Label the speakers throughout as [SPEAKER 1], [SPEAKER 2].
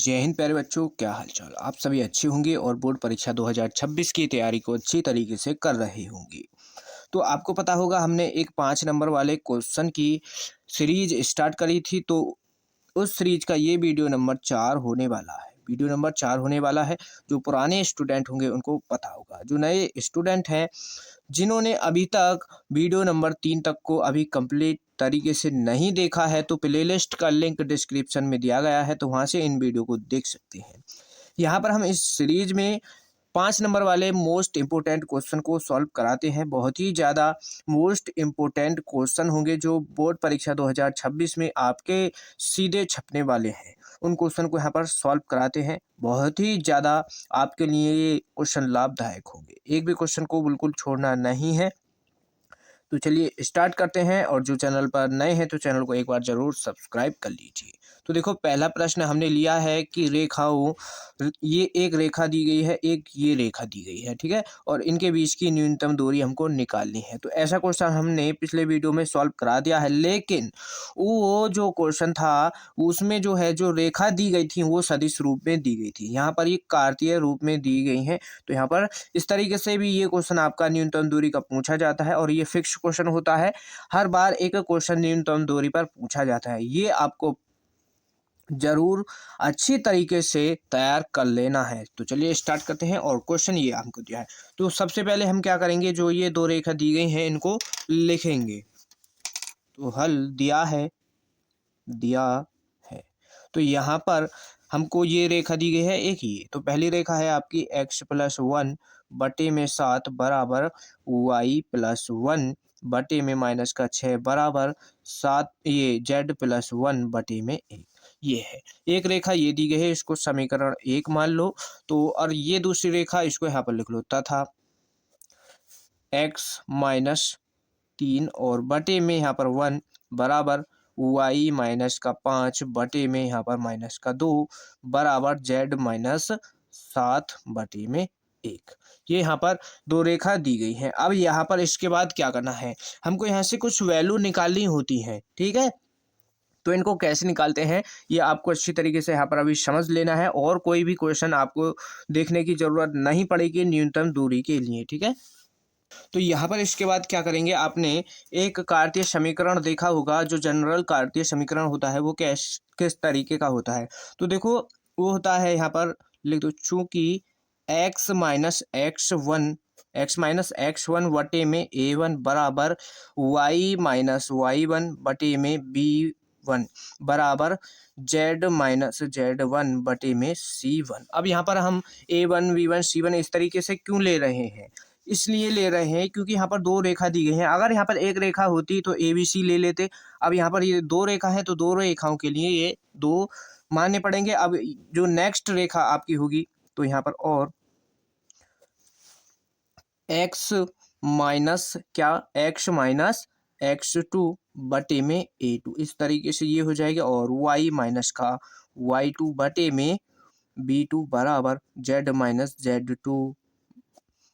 [SPEAKER 1] जय हिंद प्यारे बच्चों, क्या हालचाल। आप सभी अच्छे होंगे और बोर्ड परीक्षा 2026 की तैयारी को अच्छी तरीके से कर रहे होंगे। तो आपको पता होगा हमने एक 5 नंबर वाले क्वेश्चन की सीरीज स्टार्ट करी थी, तो उस सीरीज का ये वीडियो नंबर 4 होने वाला है। वीडियो नंबर 4 होने वाला है। जो पुराने स्टूडेंट होंगे उनको पता होगा, जो नए स्टूडेंट हैं जिन्होंने अभी तक वीडियो नंबर 3 तक को अभी कंप्लीट तरीके से नहीं देखा है, तो प्लेलिस्ट का लिंक डिस्क्रिप्शन में दिया गया है, तो वहाँ से इन वीडियो को देख सकते हैं। यहाँ पर हम इस सीरीज में 5 नंबर वाले मोस्ट इम्पोर्टेंट क्वेश्चन को सॉल्व कराते हैं। बहुत ही ज़्यादा मोस्ट इम्पोर्टेंट क्वेश्चन होंगे जो बोर्ड परीक्षा 2026 में आपके सीधे छपने वाले हैं। उन क्वेश्चन को यहाँ पर सॉल्व कराते हैं। बहुत ही ज़्यादा आपके लिए ये क्वेश्चन लाभदायक होंगे। एक भी क्वेश्चन को बिल्कुल छोड़ना नहीं है। तो चलिए स्टार्ट करते हैं, और जो चैनल पर नए हैं तो चैनल को एक बार ज़रूर सब्सक्राइब कर लीजिए। तो देखो, पहला प्रश्न हमने लिया है कि रेखाओं, ये एक रेखा दी गई है, एक ये रेखा दी गई है, ठीक है, और इनके बीच की न्यूनतम दूरी हमको निकालनी है। तो ऐसा क्वेश्चन हमने पिछले वीडियो में सॉल्व करा दिया है, लेकिन वो जो क्वेश्चन था उसमें जो है जो रेखा दी गई थी वो सदिश रूप में दी गई थी। यहाँ पर ये कार्तीय रूप में दी गई हैं। तो यहाँ पर इस तरीके से भी ये क्वेश्चन आपका न्यूनतम दूरी का पूछा जाता है, और ये फिक्स क्वेश्चन होता है। हर बार एक क्वेश्चन न्यूनतम दूरी पर पूछा जाता है। ये आपको जरूर अच्छी तरीके से तैयार कर लेना है। तो चलिए स्टार्ट करते हैं, और क्वेश्चन ये हमको दिया है। तो सबसे पहले हम क्या करेंगे, जो ये दो रेखा दी गई हैं इनको लिखेंगे। तो हल दिया है। तो यहाँ पर हमको ये रेखा दी गई है एक ये। तो पहली रेखा है आपकी x+1 बटे में 7 बराबर y+1 बटे में -6 बराबर 7, ये z+1 बटे में 1। ये है एक रेखा, ये दी गई है, इसको समीकरण 1 मान लो। तो और ये दूसरी रेखा, इसको यहाँ पर लिख लो, तथा x-3 और बटे में यहाँ पर 1 बराबर y-5 बटे में यहाँ पर -2 बराबर z-7 बटे में 1। ये यहाँ पर दो रेखा दी गई है। अब यहाँ पर इसके बाद क्या करना है, हमको यहाँ से कुछ वैल्यू निकालनी होती है, ठीक है। तो इनको कैसे निकालते हैं ये आपको अच्छी तरीके से यहाँ पर अभी समझ लेना है, और कोई भी क्वेश्चन आपको देखने की जरूरत नहीं पड़ेगी न्यूनतम दूरी के लिए, ठीक है। तो यहाँ पर इसके बाद क्या करेंगे, आपने एक कार्तीय समीकरण देखा होगा। जो जनरल कार्तीय समीकरण होता है वो किस तरीके का होता है। तो देखो, वो होता है, यहाँ पर लिख दो, चूंकि x-x1 बटे में a1 बराबर y-y1 बटे में b1 बराबर z-z1 बटे में c1। अब यहाँ पर हम a1 b1 c1 इस तरीके से क्यों ले रहे हैं, इसलिए ले रहे हैं क्योंकि यहाँ पर दो रेखा दी गई है। अगर यहाँ पर एक रेखा होती तो ए बी सी ले लेते। अब यहाँ पर ये दो रेखा है, तो दो रेखाओं के लिए ये दो मानने पड़ेंगे। अब जो नेक्स्ट रेखा आपकी होगी, तो यहाँ पर और x-x2 बटे में a2, इस तरीके से ये हो जाएगा, और y-y2 बटे में b2 बराबर z-z2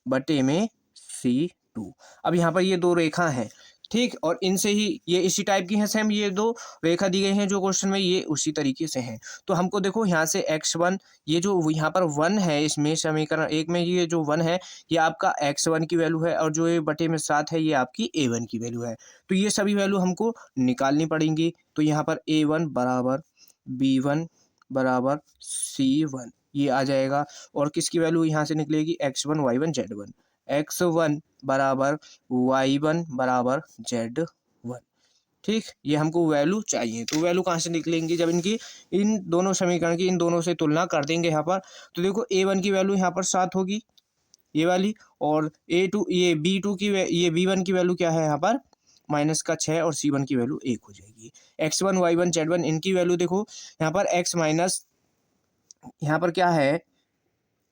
[SPEAKER 1] बटे में C2। अब यहाँ पर ये दो रेखा हैं, ठीक, और इनसे ही ये इसी टाइप की हैं सेम। ये दो रेखा दी गई हैं जो क्वेश्चन में, ये उसी तरीके से हैं। तो हमको देखो यहाँ से x1, ये जो यहाँ पर 1 है, इसमें समीकरण 1 में ये जो 1 है ये आपका x1 की वैल्यू है, और जो ये बटे में 7 है ये आपकी a1 की वैल्यू है। तो ये सभी वैल्यू हमको निकालनी पड़ेंगी। तो यहाँ पर a1 बराबर b1 बराबर c1 ये आ जाएगा, और किसकी वैल्यू यहाँ से निकलेगी, x1 y1 z1, x1 बराबर y1 बराबर z1, ठीक। ये हमको वैल्यू चाहिए। तो वैल्यू कहाँ से निकलेंगी, जब इनकी इन दोनों समीकरण की इन दोनों से तुलना कर देंगे यहाँ पर। तो देखो, a1 की वैल्यू यहाँ पर 7 होगी, ये वाली, और a2 ये b2 की ये b1 की वैल्यू क्या है यहाँ पर -6, और c1 की वैल्यू 1 हो जाएगी। x1 y1 z1 इनकी वैल्यू देखो, यहाँ पर x माइनस, यहाँ पर क्या है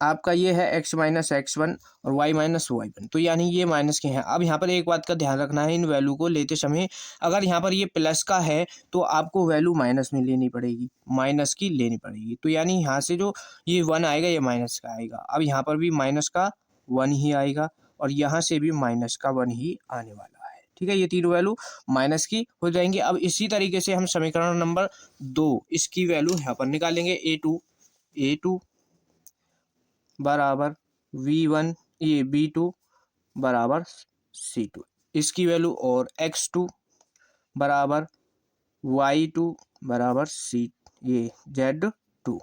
[SPEAKER 1] आपका, ये है x-x1 और y-y1, तो यानी ये माइनस के हैं। अब यहाँ पर एक बात का ध्यान रखना है, इन वैल्यू को लेते समय अगर यहाँ पर ये प्लस का है तो आपको वैल्यू माइनस में लेनी पड़ेगी, माइनस की लेनी पड़ेगी। तो यानी यहाँ से जो ये 1 आएगा ये माइनस का आएगा। अब यहाँ पर भी माइनस का 1 ही आएगा, और यहाँ से भी माइनस का 1 ही आने वाला है, ठीक है। ये तीनों वैल्यू माइनस की हो जाएंगी। अब इसी तरीके से हम समीकरण नंबर 2 इसकी वैल्यू यहाँ पर निकालेंगे, a2 A2 बराबर V1, ये B2 बराबर C2 इसकी वैल्यू, और X2 बराबर Y2 बराबर C, ये Z2।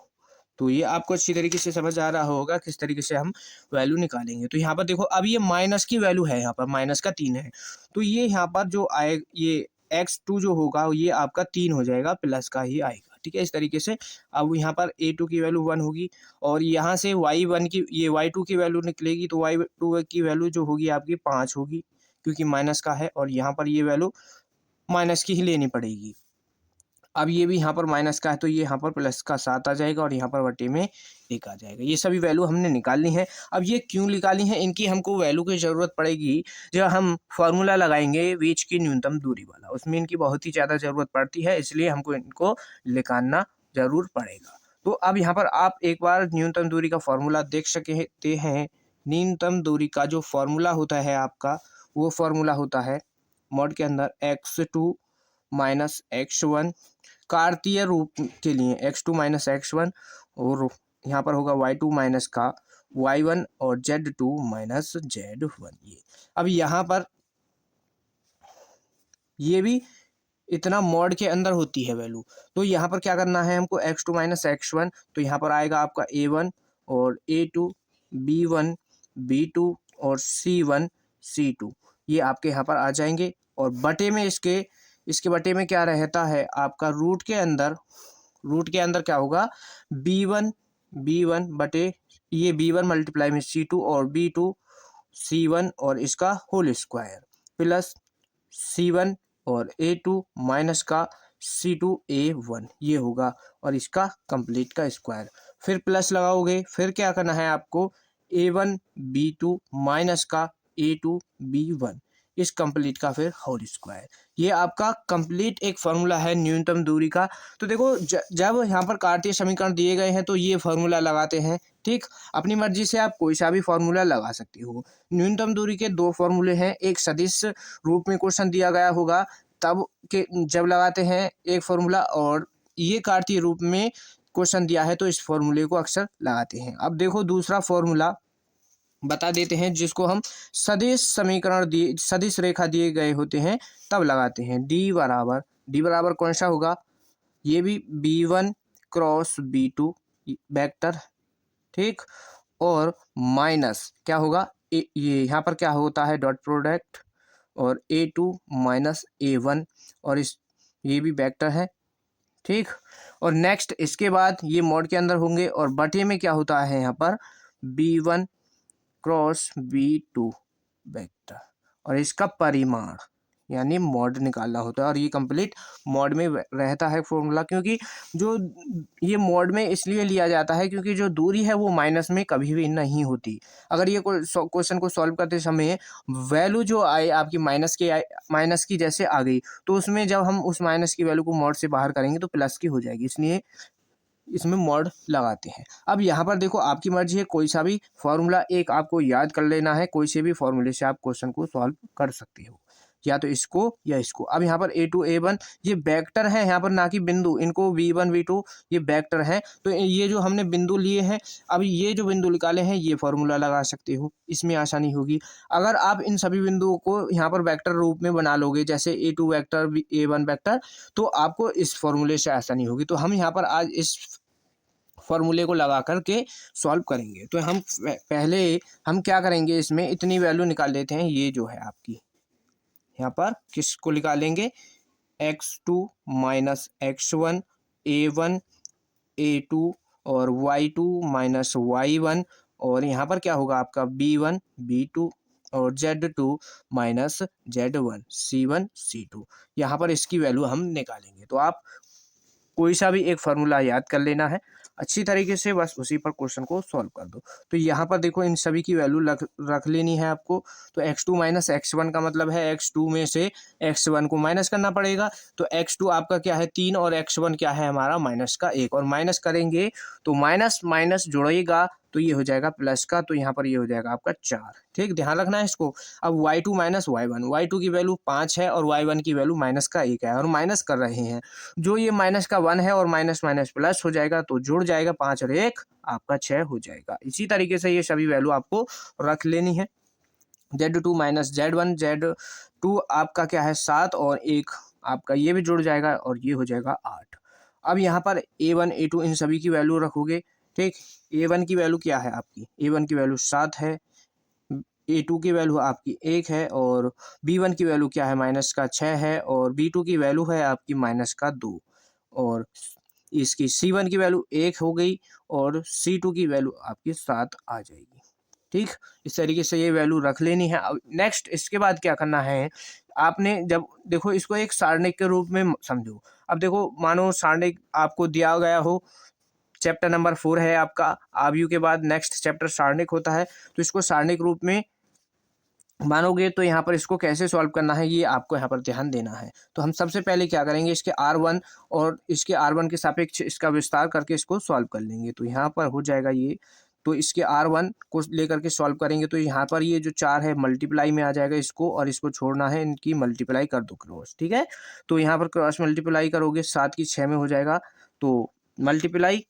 [SPEAKER 1] तो ये आपको अच्छी तरीके से समझ आ रहा होगा किस तरीके से हम वैल्यू निकालेंगे। तो यहाँ पर देखो, अब ये माइनस की वैल्यू है, यहाँ पर माइनस का 3 है, तो ये यहाँ पर जो आए, ये X2 जो होगा ये आपका 3 हो जाएगा, प्लस का ही आएगा। ठीक है, इस तरीके से अब यहाँ पर A2 की वैल्यू 1 होगी, और यहाँ से Y1 की, ये Y2 की वैल्यू निकलेगी, तो Y2 की वैल्यू जो होगी आपकी 5 होगी, क्योंकि माइनस का है, और यहाँ पर ये वैल्यू माइनस की ही लेनी पड़ेगी। अब ये भी यहाँ पर माइनस का है, तो ये यहाँ पर प्लस का 7 आ जाएगा, और यहाँ पर बटे में 1 आ जाएगा। ये सभी वैल्यू हमने निकालनी है। अब ये क्यों निकालनी है, इनकी हमको वैल्यू की ज़रूरत पड़ेगी जब हम फार्मूला लगाएंगे बीच की न्यूनतम दूरी वाला, उसमें इनकी बहुत ही ज़्यादा ज़रूरत पड़ती है, इसलिए हमको इनको निकालना ज़रूर पड़ेगा। तो अब यहाँ पर आप एक बार न्यूनतम दूरी का फॉर्मूला देख सकते हैं। न्यूनतम दूरी का जो फॉर्मूला होता है आपका, वो फॉर्मूला होता है मॉड के अंदर x2 माइनस x1, कार्तीय रूप के लिए x2 माइनस x1, और यहाँ पर होगा y2 माइनस का y1, और z2 माइनस z1। ये अब यहाँ पर ये भी इतना मॉड के अंदर होती है वैल्यू, तो यहाँ पर क्या करना है हमको, x2 माइनस x1, तो यहाँ पर आएगा आपका a1 और a2, b1 b2 और c1 c2, ये आपके यहाँ पर आ जाएंगे। और बटे में इसके बटे में क्या रहता है आपका, रूट के अंदर क्या होगा, b1 बटे ये b1 मल्टीप्लाई में c2 और b2 c1 और इसका होल स्क्वायर, प्लस c1 और a2 माइनस का c2 a1, ये होगा, और इसका कंप्लीट का स्क्वायर, फिर प्लस लगाओगे, फिर क्या करना है आपको, a1 b2 माइनस का a2 b1, इस कंप्लीट का फिर होल स्क्वायर। ये आपका कंप्लीट एक फार्मूला है न्यूनतम दूरी का। तो देखो, जब यहाँ पर कार्तीय समीकरण दिए गए हैं तो ये फार्मूला लगाते हैं। ठीक, अपनी मर्जी से आप कोई सा भी फार्मूला लगा सकते हो। न्यूनतम दूरी के 2 फार्मूले हैं, एक सदिश रूप में क्वेश्चन दिया गया होगा तब के जब लगाते हैं एक फार्मूला, और ये कार्तीय रूप में क्वेश्चन दिया है तो इस फार्मूले को अक्सर लगाते हैं। अब देखो, दूसरा फार्मूला बता देते हैं, जिसको हम सदिश समीकरण दिए, सदिश रेखा दिए गए होते हैं तब लगाते हैं। डी बराबर कौन सा होगा, ये भी b1 क्रॉस b2 वेक्टर, ठीक, और माइनस क्या होगा, ये यहाँ पर क्या होता है, डॉट प्रोडक्ट, और a2 माइनस a1, और ये भी वेक्टर है, ठीक। और नेक्स्ट इसके बाद ये मॉड के अंदर होंगे, और बटे में क्या होता है यहाँ पर, b1 क्रॉस b2 वेक्टर, और इसका परिमाण यानी मॉड निकालना होता है। और ये कंप्लीट मॉड में रहता है फॉर्मूला, क्योंकि जो ये मॉड में इसलिए लिया जाता है क्योंकि जो दूरी है वो माइनस में कभी भी नहीं होती। अगर ये क्वेश्चन को सॉल्व करते समय वैल्यू जो आए आपकी माइनस की जैसे आ गई, तो उसमें जब हम उस माइनस की वैल्यू को मॉड से बाहर करेंगे तो प्लस की हो जाएगी, इसलिए इसमें मॉड लगाते हैं। अब यहाँ पर देखो, आपकी मर्जी है, कोई सा भी फॉर्मूला एक आपको याद कर लेना है, कोई से भी फॉर्मूले से आप क्वेश्चन को सॉल्व कर सकते हो, या तो इसको या इसको। अब यहाँ पर a2 a1 ये वेक्टर है, यहाँ पर ना कि बिंदु, इनको v1 v2 ये वेक्टर है, तो ये जो हमने बिंदु लिए हैं, अब ये जो बिंदु निकाले हैं ये फॉर्मूला लगा सकते हो, इसमें आसानी होगी। अगर आप इन सभी बिंदुओं को यहाँ पर वेक्टर रूप में बना लोगे, जैसे a2 वेक्टर a1 वेक्टर, तो आपको इस फॉर्मूले से आसानी होगी। तो हम यहाँ पर आज इस फॉर्मूले को लगा करके सॉल्व करेंगे। तो हम पहले हम क्या करेंगे, इसमें इतनी वैल्यू निकाल लेते हैं। ये जो है आपकी यहाँ पर किसको निकालेंगे, x2 minus x1 a1 a2 और y2 माइनस y1, और यहाँ पर क्या होगा आपका b1 b2 और z2 minus z1 c1 c2। यहाँ पर इसकी वैल्यू हम निकालेंगे। तो आप कोई सा भी एक फार्मूला याद कर लेना है अच्छी तरीके से, बस उसी पर क्वेश्चन को सॉल्व कर दो। तो यहाँ पर देखो, इन सभी की वैल्यू रख लेनी है आपको। तो x2 माइनस x1 का मतलब है x2 में से x1 को माइनस करना पड़ेगा। तो x2 आपका क्या है 3, और x1 क्या है हमारा माइनस का 1, और माइनस करेंगे तो माइनस माइनस जुड़ेगा तो ये हो जाएगा प्लस का, तो यहाँ पर ये हो जाएगा आपका 4। ठीक, ध्यान रखना है इसको। अब y2 माइनस y1 की वैल्यू 5 है और y1 की वैल्यू माइनस का 1 है और माइनस कर रहे हैं। जो ये माइनस का 1 है और माइनस माइनस प्लस हो जाएगा, तो जुड़ जाएगा 5 और 1 आपका 6 हो जाएगा। इसी तरीके से ये सभी वैल्यू आपको रख लेनी है। Z2 माइनस Z1, Z2 आपका क्या है 7 और 1 आपका ये भी जुड़ जाएगा और ये हो जाएगा 8। अब यहाँ पर A1 A2 इन सभी की वैल्यू रखोगे। ठीक, A1 की वैल्यू क्या है आपकी, A1 की वैल्यू 7 है, A2 की वैल्यू आपकी 1 है और B1 की वैल्यू क्या है माइनस का 6 है और B2 की वैल्यू है आपकी माइनस का 2 और इसकी C1 की वैल्यू 1 हो गई और C2 की वैल्यू आपकी 7 आ जाएगी। ठीक, इस तरीके से ये वैल्यू रख लेनी है। अब नेक्स्ट इसके बाद क्या करना है, आपने जब देखो इसको एक सारणिक के रूप में समझो। अब देखो मानो सारणिक आपको दिया गया हो, चैप्टर नंबर 4 है आपका, आयु के बाद नेक्स्ट चैप्टर सारणिक होता है, तो इसको सारणिक रूप में मानोगे तो यहाँ पर इसको कैसे सॉल्व करना है ये आपको यहाँ पर ध्यान देना है। तो हम सबसे पहले क्या करेंगे, इसके R1 और इसके R1 के सापेक्ष इसका विस्तार करके इसको सॉल्व कर लेंगे। तो यहाँ पर हो जाएगा ये, तो इसके R1 को लेकर के सॉल्व करेंगे तो यहाँ पर ये जो 4 है मल्टीप्लाई में आ जाएगा इसको, और इसको छोड़ना है, इनकी मल्टीप्लाई कर दो क्रॉस। ठीक है, तो यहाँ पर क्रॉस मल्टीप्लाई करोगे 7 की 6 में हो जाएगा, तो मल्टीप्लाई।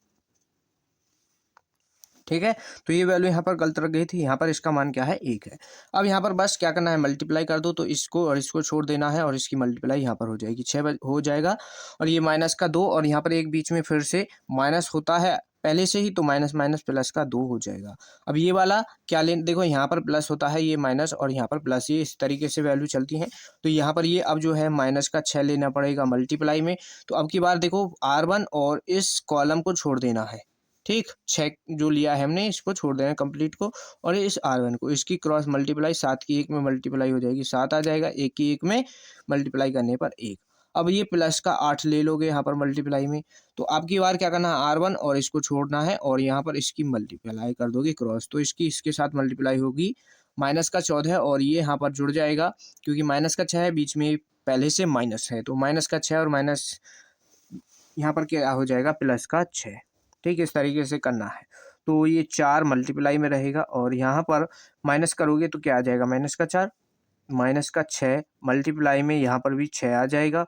[SPEAKER 1] ठीक है, तो ये वैल्यू यहाँ पर गलत रख गई थी, यहाँ पर इसका मान क्या है 1 है। अब यहाँ पर बस क्या करना है, मल्टीप्लाई कर दो, तो इसको और इसको छोड़ देना है और इसकी मल्टीप्लाई यहाँ पर हो जाएगी 6 हो जाएगा और ये माइनस का 2 और यहाँ पर एक बीच में फिर से माइनस होता है पहले से ही, तो माइनस माइनस प्लस का 2 हो जाएगा। अब ये वाला क्या ले, देखो यहाँ पर प्लस होता है, ये माइनस और यहाँ पर प्लस, ये इस तरीके से वैल्यू चलती हैं। तो यहाँ पर ये अब जो है माइनस का 6 लेना पड़ेगा मल्टीप्लाई में। तो अब की बार देखो R1 और इस कॉलम को छोड़ देना है। ठीक, 6 जो लिया है हमने इसको छोड़ देना कंप्लीट को, और इस R1 को, इसकी क्रॉस मल्टीप्लाई 7 की 1 में मल्टीप्लाई हो जाएगी, 7 आ जाएगा, 1 की 1 में मल्टीप्लाई करने पर 1। अब ये प्लस का 8 ले लोगे यहाँ पर मल्टीप्लाई में, तो आपकी बार क्या करना है R1 और इसको छोड़ना है और यहाँ पर इसकी मल्टीप्लाई कर दोगे क्रॉस, तो इसकी इसके साथ मल्टीप्लाई होगी माइनस का 14 और ये यहाँ पर जुड़ जाएगा क्योंकि माइनस का 6 है, बीच में पहले से माइनस है, तो माइनस का 6 और माइनस यहाँ पर क्या हो जाएगा प्लस का 6। ठीक, इस तरीके से करना है। तो ये 4 मल्टीप्लाई में रहेगा और यहाँ पर माइनस करोगे तो क्या आ जाएगा माइनस का 4, माइनस का 6 मल्टीप्लाई में यहाँ पर भी 6 आ जाएगा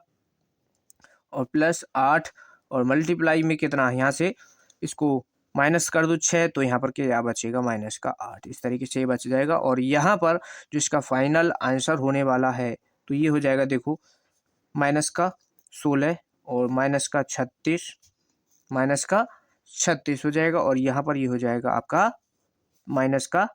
[SPEAKER 1] और प्लस 8 और मल्टीप्लाई में कितना, यहाँ से इसको माइनस कर दो 6, तो यहाँ पर क्या बचेगा माइनस का 8। इस तरीके से ये बच जाएगा और यहाँ पर जो इसका फाइनल आंसर होने वाला है तो ये हो जाएगा, देखो माइनस का 16 और माइनस का 36, माइनस का 36 हो जाएगा और यहाँ पर ये हो जाएगा आपका माइनस का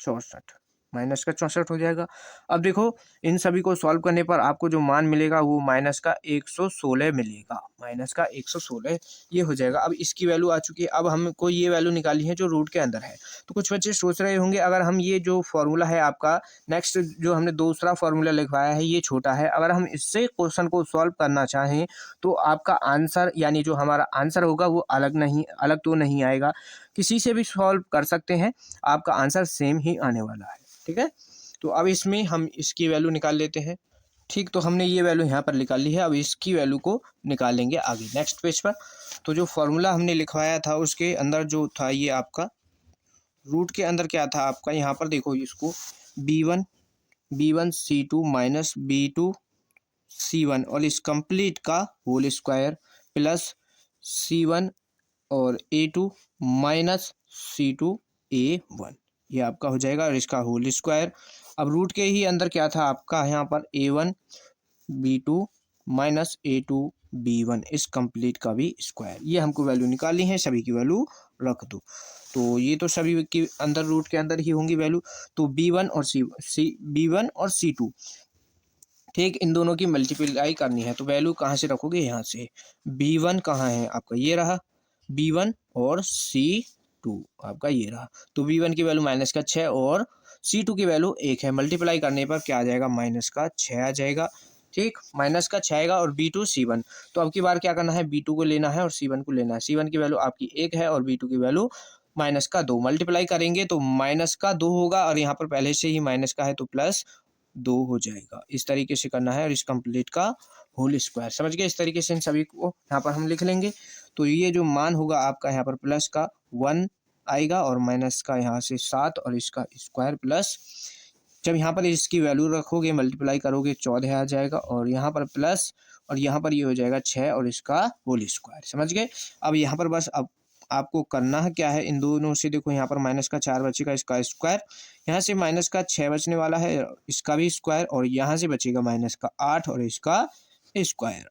[SPEAKER 1] 64, माइनस का 64 हो जाएगा। अब देखो इन सभी को सॉल्व करने पर आपको जो मान मिलेगा वो माइनस का 116 मिलेगा, माइनस का 116 ये हो जाएगा। अब इसकी वैल्यू आ चुकी है, अब हमको ये वैल्यू निकाली है जो रूट के अंदर है। तो कुछ बच्चे सोच रहे होंगे अगर हम ये जो फॉर्मूला है आपका नेक्स्ट जो हमने दूसरा फॉर्मूला लिखवाया है ये छोटा है, अगर हम इससे क्वेश्चन को सॉल्व करना चाहें तो आपका आंसर यानी जो हमारा आंसर होगा वो अलग तो नहीं आएगा, किसी से भी सॉल्व कर सकते हैं, आपका आंसर सेम ही आने वाला है। ठीक है, तो अब इसमें हम इसकी वैल्यू निकाल लेते हैं। ठीक, तो हमने ये वैल्यू यहाँ पर निकाल ली है, अब इसकी वैल्यू को निकालेंगे आगे नेक्स्ट पेज पर। तो जो फॉर्मूला हमने लिखवाया था उसके अंदर जो था ये आपका रूट के अंदर क्या था आपका, यहाँ पर देखो इसको B1 C2 minus B2 C1 और इस कंप्लीट का होल स्क्वायर प्लस C1 और A2 माइनस C2 A1, ये आपका हो जाएगा और इसका होल स्क्वायर। अब रूट के ही अंदर क्या था आपका यहाँ पर A1 B2 minus A2 B1 इस कंप्लीट का भी स्क्वायर, ये हमको वैल्यू निकाली है, सभी की वैल्यू रख दो। तो ये तो सभी के अंदर रूट के अंदर ही होंगी वैल्यू, तो B1 और C2 ठीक, इन दोनों की मल्टीप्लाई करनी है, तो वैल्यू कहाँ से रखोगे, यहाँ से। B1 कहाँ है आपका, ये रहा B1 और C2 आपका ये रहा, तो B1 की वैल्यू माइनस का 6 और C2 की वैल्यू 1 है, मल्टीप्लाई करने पर क्या आ जाएगा माइनस का 6 आ जाएगा। ठीक, माइनस का 6 आएगा और B2 C1, तो अब की बार क्या करना है B2 को लेना है और C1 को लेना है। C1 की वैल्यू आपकी 1 है और B2 की वैल्यू माइनस का 2, मल्टीप्लाई करेंगे तो माइनस का 2 होगा और यहाँ पर पहले से ही माइनस का है तो प्लस 2 हो जाएगा। इस तरीके से करना है और इस कंप्लीट का होल स्क्वायर, समझ गए। इस तरीके से इन सभी को यहाँ पर हम लिख लेंगे, तो ये जो मान होगा आपका यहाँ पर प्लस का 1 आएगा और माइनस का यहाँ से 7 और इसका स्क्वायर प्लस, जब यहाँ पर इसकी वैल्यू रखोगे मल्टीप्लाई करोगे 14 आ जाएगा और यहाँ पर प्लस और यहाँ पर ये हो जाएगा 6 और इसका होल स्क्वायर। समझ गए। अब यहाँ पर बस अब आपको करना है क्या है, इन दोनों से देखो यहाँ पर माइनस का 4 बचेगा, इसका स्क्वायर, यहाँ से माइनस का 6 बचने वाला है, इसका भी स्क्वायर, और यहाँ से बचेगा माइनस का 8 और इसका स्क्वायर।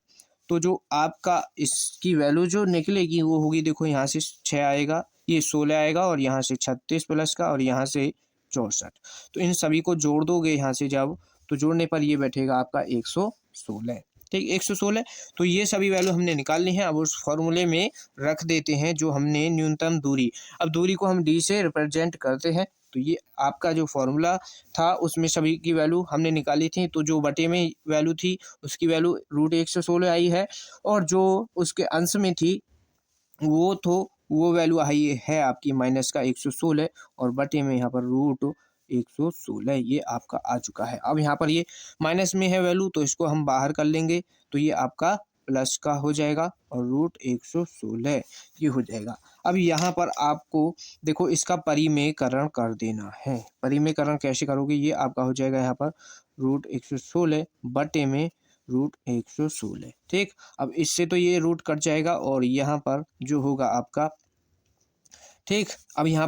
[SPEAKER 1] तो जो आपका इसकी वैल्यू जो निकलेगी वो होगी, देखो यहाँ से 6 आएगा, ये 16 आएगा और यहाँ से 36 प्लस का और यहाँ से 64। तो इन सभी को जोड़ दोगे यहाँ से जब, तो जोड़ने पर ये बैठेगा आपका 116। ठीक, 116। तो ये सभी वैल्यू हमने निकाल ली हैं। अब उस फॉर्मूले में रख देते हैं जो हमने न्यूनतम दूरी, अब दूरी को हम डी से रिप्रेजेंट करते हैं। तो ये आपका जो फॉर्मूला था उसमें सभी की वैल्यू हमने निकाली थी, तो जो बटे में वैल्यू थी उसकी वैल्यू √116 आई है, और जो उसके अंश में थी वो वैल्यू आई है आपकी माइनस का 116 और बटे में यहाँ पर √116 ये आपका आ चुका है। अब यहाँ पर ये माइनस में है वैल्यू, तो इसको हम बाहर कर लेंगे, तो ये आपका प्लस का हो जाएगा और √116 ये हो जाएगा। अब यहाँ पर आपको देखो इसका परिमेयकरण कर देना है। परिमेयकरण कैसे करोगे, ये आपका हो जाएगा यहाँ पर √116 बटे में √116। ठीक, अब इससे तो ये रूट कट जाएगा और यहाँ पर जो होगा आपका, ठीक, अब यहाँ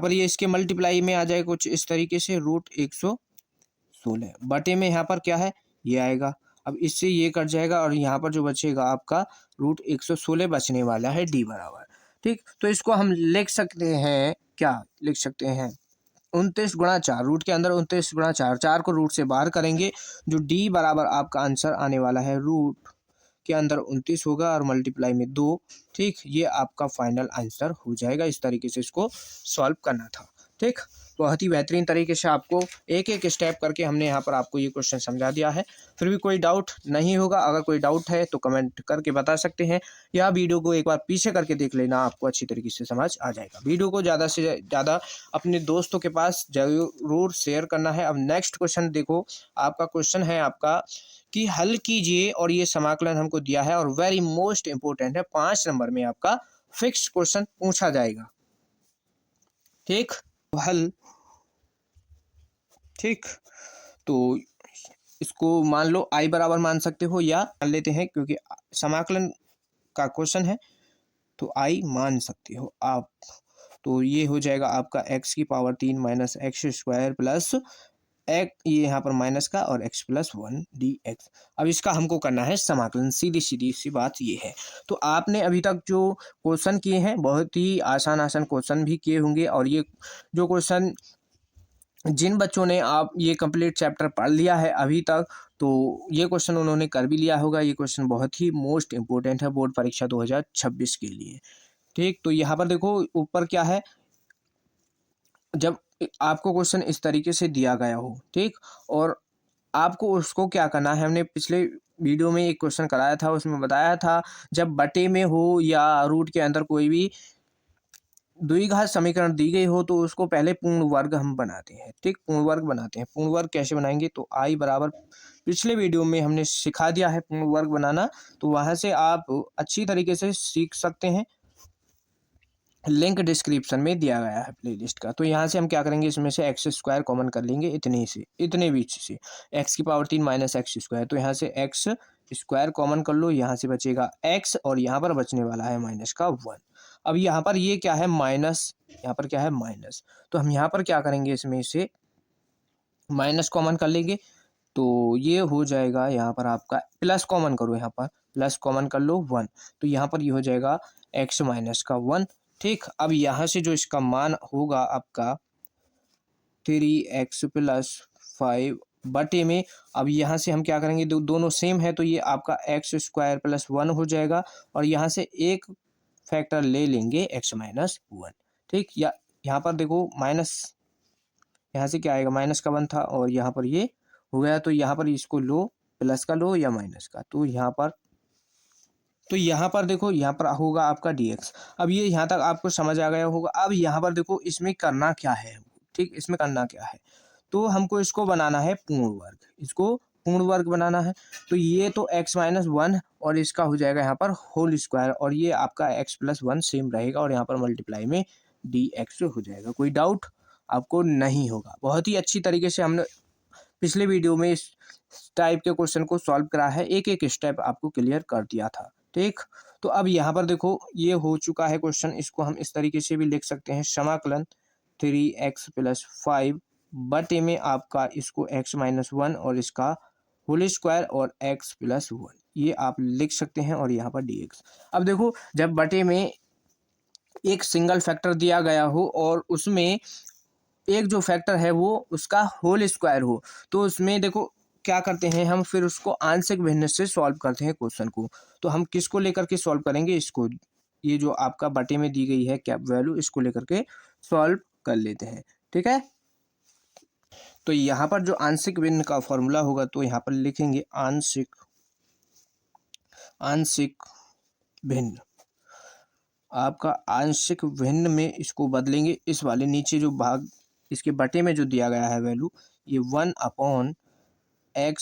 [SPEAKER 1] पर ये इसके मल्टीप्लाई में आ जाएगा कुछ इस तरीके से, √116 बटे में यहाँ पर क्या है ये आएगा। अब इससे ये कट जाएगा और यहाँ पर जो बचेगा आपका √116 बचने वाला है डी बराबर। ठीक, तो इसको हम लिख सकते हैं, क्या लिख सकते हैं, 29 गुणा 4, रूट के अंदर 29 गुणा 4, 4 को रूट से बाहर करेंगे, जो डी बराबर आपका आंसर आने वाला है रूट के अंदर 29 होगा और मल्टीप्लाई में 2। ठीक, ये आपका फाइनल आंसर हो जाएगा। इस तरीके से इसको सॉल्व करना था। ठीक, बहुत ही बेहतरीन तरीके से आपको एक एक स्टेप करके हमने यहाँ पर आपको ये क्वेश्चन समझा दिया है। फिर भी कोई डाउट नहीं होगा, अगर कोई डाउट है तो कमेंट करके बता सकते हैं, या वीडियो को एक बार पीछे करके देख लेना, आपको अच्छी तरीके से समझ आ जाएगा। वीडियो को ज़्यादा से ज़्यादा अपने दोस्तों के पास ज़रूर शेयर करना है। अब नेक्स्ट क्वेश्चन देखो, आपका क्वेश्चन है आपका कि हल कीजिए, और ये समाकलन हमको दिया है और वेरी मोस्ट इंपोर्टेंट है, 5 नंबर में आपका फिक्स क्वेश्चन पूछा जाएगा। ठीक, हल, ठीक, तो इसको मान लो आई बराबर मान सकते हो या मान लेते हैं, क्योंकि समाकलन का क्वेश्चन है तो आई मान सकते हो आप। तो ये हो जाएगा आपका x³ माइनस x² प्लस ये यहाँ पर माइनस का और x+1 dx। अब इसका हमको करना है समाकलन, सीधी सी बात ये है। तो आपने अभी तक जो क्वेश्चन किए हैं बहुत ही आसान क्वेश्चन भी किए होंगे, और ये जो क्वेश्चन जिन बच्चों ने आप ये कंप्लीट चैप्टर पढ़ लिया है अभी तक, तो ये क्वेश्चन उन्होंने कर भी लिया होगा। ये क्वेश्चन बहुत ही मोस्ट इंपोर्टेंट है बोर्ड परीक्षा 2026 के लिए। ठीक, तो यहाँ पर देखो ऊपर क्या है, जब आपको क्वेश्चन इस तरीके से दिया गया हो, ठीक, और आपको उसको क्या करना है, हमने पिछले वीडियो में एक क्वेश्चन कराया था, उसमें बताया था जब बटे में हो या रूट के अंदर कोई भी द्विघात समीकरण दी गई हो तो उसको पहले पूर्ण वर्ग हम बनाते हैं। ठीक, पूर्ण वर्ग बनाते हैं। पूर्ण वर्ग कैसे बनाएंगे, तो आई बराबर पिछले वीडियो में हमने सिखा दिया है पूर्ण वर्ग बनाना, तो वहाँ से आप अच्छी तरीके से सीख सकते हैं। लिंक डिस्क्रिप्शन में दिया गया है प्लेलिस्ट का। तो यहाँ से हम क्या करेंगे, इसमें से x² कॉमन कर लेंगे, इतने बीच से x³ माइनस x², तो यहाँ से x² कॉमन कर लो, यहाँ से बचेगा x और यहाँ पर बचने वाला है माइनस का 1। अब यहाँ पर ये क्या है माइनस, यहाँ पर क्या है माइनस, तो हम यहाँ पर क्या करेंगे, इसमें से माइनस कॉमन कर लेंगे, तो ये हो जाएगा यहाँ पर आपका प्लस कॉमन करो, यहाँ पर प्लस कॉमन कर लो 1, तो यहाँ पर ये हो जाएगा x माइनस का 1। ठीक, अब यहाँ से जो इसका मान होगा आपका 3x + 5 बटे में, अब यहाँ से हम क्या करेंगे, दोनों सेम है तो ये आपका x² + 1 हो जाएगा, और यहाँ से एक फैक्टर ले लेंगे x माइनस 1। ठीक, या यहाँ पर देखो माइनस, यहाँ से क्या आएगा, माइनस का 1 था और यहाँ पर ये हो गया, तो यहाँ पर इसको लो, प्लस का लो या माइनस का, तो यहाँ पर देखो, यहाँ पर होगा आपका dx। अब ये यहाँ तक आपको समझ आ गया होगा। अब यहाँ पर देखो इसमें करना क्या है, ठीक, इसमें करना क्या है, तो हमको इसको बनाना है पूर्ण वर्ग, इसको पूर्ण वर्ग बनाना है। तो ये तो x माइनस 1 और इसका हो जाएगा यहाँ पर होल स्क्वायर, और ये आपका x+1 सेम रहेगा और यहाँ पर मल्टीप्लाई में dx हो जाएगा। कोई डाउट आपको नहीं होगा। बहुत ही अच्छी तरीके से हमने पिछले वीडियो में इस टाइप के क्वेश्चन को सॉल्व करा है, एक एक स्टेप आपको क्लियर कर दिया था। ठीक, तो अब यहाँ पर देखो ये हो चुका है क्वेश्चन। इसको हम इस तरीके से भी लिख सकते हैं, समाकलन 3x + 5 बटे में आपका इसको x - 1 और इसका होल स्क्वायर और x + 1, ये आप लिख सकते हैं। और यहाँ पर dx। अब देखो जब बटे में एक सिंगल फैक्टर दिया गया हो और उसमें एक जो फैक्टर है वो उसका होल स्क्वायर हो, तो उसमें देखो क्या करते हैं हम, फिर उसको आंशिक भिन्न से सॉल्व करते हैं क्वेश्चन को। तो हम किसको लेकर के सॉल्व करेंगे, इसको, ये जो आपका बटे में दी गई है कैप वैल्यू, इसको लेकर के सॉल्व कर लेते हैं। ठीक है, तो यहाँ पर जो आंशिक भिन्न का फॉर्मूला होगा, तो यहाँ पर लिखेंगे आंशिक भिन्न। आपका आंशिक भिन्न में इसको बदलेंगे, इस वाले नीचे जो भाग इसके बटे में जो दिया गया है वैल्यू, ये 1/x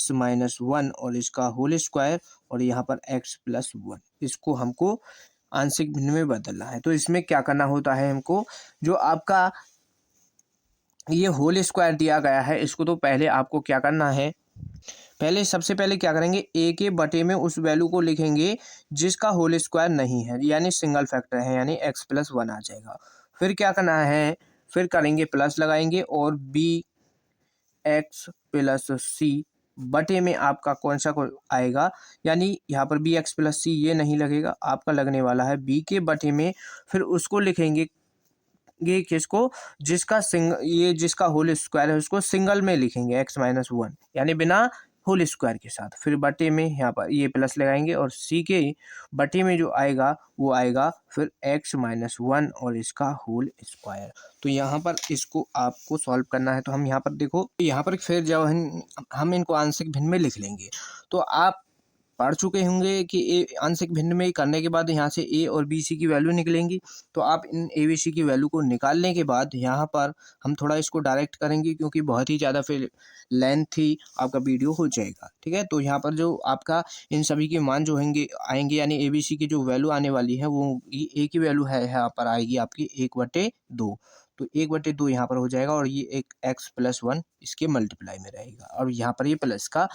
[SPEAKER 1] - 1 और इसका होल स्क्वायर और यहाँ पर x + 1, इसको हमको आंशिक भिन्न में बदलना है। तो इसमें क्या करना होता है हमको, जो आपका ये होल स्क्वायर दिया गया है, इसको तो पहले आपको क्या करना है, पहले सबसे पहले क्या करेंगे, ए के बटे में उस वैल्यू को लिखेंगे जिसका होल स्क्वायर नहीं है, यानी सिंगल फैक्टर है, यानी x + 1 आ जाएगा। फिर क्या करना है, फिर करेंगे प्लस लगाएंगे और bx + c बटे में आपका कौन सा आएगा, यानी यहाँ पर bx + c ये नहीं लगेगा, आपका लगने वाला है b के बटे में, फिर उसको लिखेंगे ये किसको, जिसका होल स्क्वायर है उसको सिंगल में लिखेंगे x - 1, यानी बिना होल स्क्वायर के साथ। फिर बटे में यहाँ पर ये प्लस लगाएंगे और c के बटे में जो आएगा वो आएगा फिर x - 1 और इसका होल स्क्वायर। तो यहाँ पर इसको आपको सॉल्व करना है। तो हम यहाँ पर देखो, यहाँ पर फिर जब हम इनको आंशिक भिन्न में लिख लेंगे, तो आप पढ़ चुके होंगे कि ए आंशिक भिन्न में करने के बाद यहाँ से ए और बी सी की वैल्यू निकलेंगी। तो आप इन ए बी सी की वैल्यू को निकालने के बाद यहाँ पर हम थोड़ा इसको डायरेक्ट करेंगे, क्योंकि बहुत ही ज़्यादा फिर लेंथी आपका वीडियो हो जाएगा। ठीक है, तो यहाँ पर जो आपका इन सभी के मान जो आएंगे, यानी ए बी सी की जो वैल्यू आने वाली है वो ए की वैल्यू है यहाँ पर आएगी आपकी 1/2। तो 1/2 यहाँ पर हो जाएगा और ये एक x + 1 इसके मल्टीप्लाई में रहेगा, और यहाँ पर ये प्लस का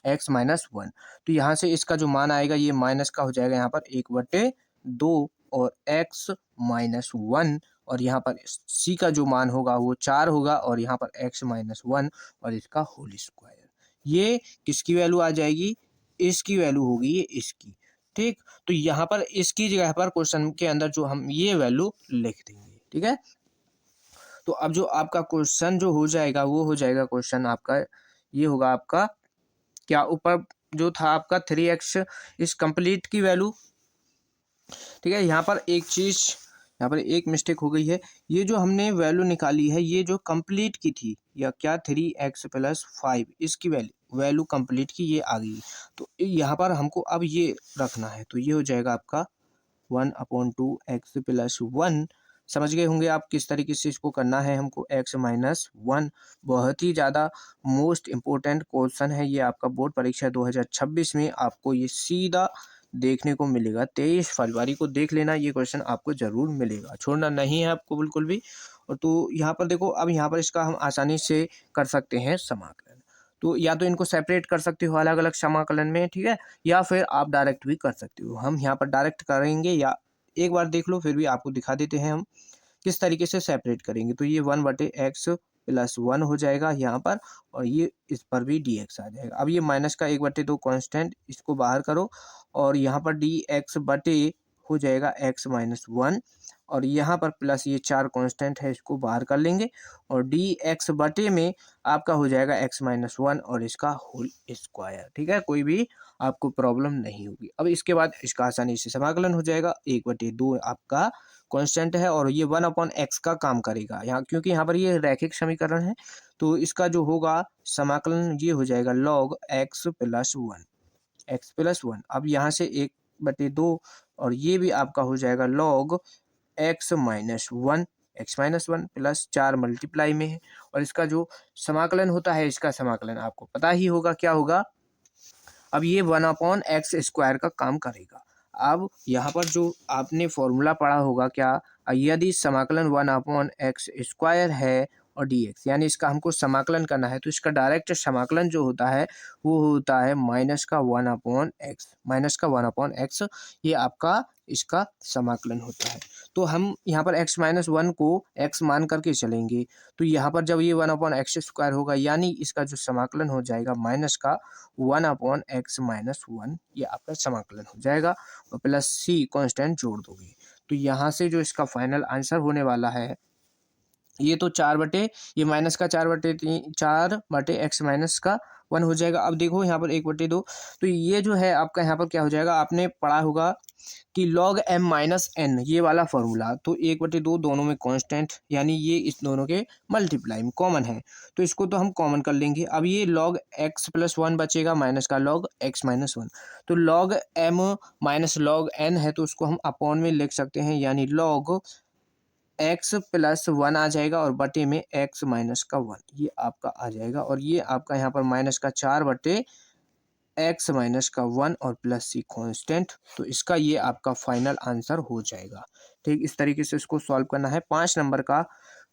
[SPEAKER 1] x - 1। तो यहाँ से इसका जो मान आएगा ये माइनस का हो जाएगा, यहाँ पर 1/2 और x - 1, और यहाँ पर c का जो मान होगा वो 4 होगा, और यहाँ पर x - 1 और इसका होल स्क्वायर। ये किसकी वैल्यू आ जाएगी, इसकी वैल्यू होगी ये इसकी। ठीक, तो यहाँ पर इसकी जगह पर क्वेश्चन के अंदर जो हम ये वैल्यू लिख देंगे। ठीक है, तो अब जो आपका क्वेश्चन जो हो जाएगा वो हो जाएगा, क्वेश्चन आपका ये होगा, आपका क्या ऊपर जो था आपका 3x इस कंप्लीट की वैल्यू। ठीक है, यहाँ पर एक चीज़, यहाँ पर एक मिस्टेक हो गई है, ये जो हमने वैल्यू निकाली है ये जो कंप्लीट की थी, या क्या 3x + 5 इसकी वैल्यू कंप्लीट की ये आ गई। तो यहाँ पर हमको अब ये रखना है, तो ये हो जाएगा आपका 1/2 x + 1। समझ गए होंगे आप किस तरीके से इसको करना है हमको, x - 1। बहुत ही ज़्यादा मोस्ट इम्पोर्टेंट क्वेश्चन है ये, आपका बोर्ड परीक्षा 2026 में आपको ये सीधा देखने को मिलेगा। 23 फरवरी को देख लेना, ये क्वेश्चन आपको ज़रूर मिलेगा, छोड़ना नहीं है आपको बिल्कुल भी। और तो यहाँ पर देखो, अब यहाँ पर इसका हम आसानी से कर सकते हैं समाकलन। तो या तो इनको सेपरेट कर सकते हो अलग अलग समाकलन में, ठीक है, या फिर आप डायरेक्ट भी कर सकते हो। हम यहाँ पर डायरेक्ट करेंगे, या एक बार देख लो, फिर भी आपको दिखा देते हैं हम किस तरीके से सेपरेट करेंगे। तो ये 1/x + 1 हो जाएगा यहाँ पर, और ये इस पर भी dx आ जाएगा। अब ये माइनस का 1/2 कांस्टेंट, इसको बाहर करो, और यहाँ पर dx बटे हो जाएगा x - 1, और यहाँ पर प्लस ये 4 कांस्टेंट है, इसको बाहर कर लेंगे, और dx बटे में आपका हो जाएगा x - 1 और इसका होल स्क्वायर। ठीक है, कोई भी आपको प्रॉब्लम नहीं होगी। अब इसके बाद इसका आसानी से समाकलन हो जाएगा, 1/2 आपका कांस्टेंट है, और ये 1/x का काम करेगा यहाँ, क्योंकि यहाँ पर ये रैखिक समीकरण है। तो इसका जो होगा समाकलन ये हो जाएगा log x + 1। अब यहाँ से 1/2, और ये भी आपका हो जाएगा log x - 1, प्लस 4 मल्टीप्लाई में है, और इसका जो समाकलन होता है, इसका समाकलन आपको पता ही होगा क्या होगा। अब ये 1/x² का काम करेगा। अब यहाँ पर जो आपने फॉर्मूला पढ़ा होगा क्या, यदि समाकलन 1/x² है और dx, यानी इसका हमको समाकलन करना है, तो इसका डायरेक्ट समाकलन जो होता है वो होता है -1/x, -1/x, ये आपका इसका समाकलन होता है। तो हम यहाँ पर x-1 को x मान करके चलेंगे, तो यहाँ पर जब ये 1/x² होगा, यानी इसका जो समाकलन हो जाएगा -1/x-1, ये आपका समाकलन हो जाएगा, और प्लस c कांस्टेंट जोड़ दोगे, तो यहाँ से जो इसका फाइनल आंसर होने वाला है, ये तो 4/, ये माइनस का 4/x-1 हो जाएगा। अब देखो यहाँ पर 1/2, तो ये जो है आपका यहाँ पर क्या हो जाएगा, आपने पढ़ा होगा कि log m-n, ये वाला फॉर्मूला, तो 1/2 दोनों में कांस्टेंट, यानी ये इस दोनों के मल्टीप्लाई में कॉमन है, तो इसको तो हम कॉमन कर लेंगे। अब ये log x+1 बचेगा माइनस का log x-1, तो log m minus log n है, तो उसको हम अपॉन में लिख सकते हैं, यानी log x+1 आ जाएगा और बटे में x-1, ये आपका आ जाएगा, और ये आपका यहाँ पर माइनस का 4/x-1 और प्लस सी कांस्टेंट, तो इसका ये आपका फाइनल आंसर हो जाएगा। ठीक, इस तरीके से इसको सॉल्व करना है। 5 नंबर का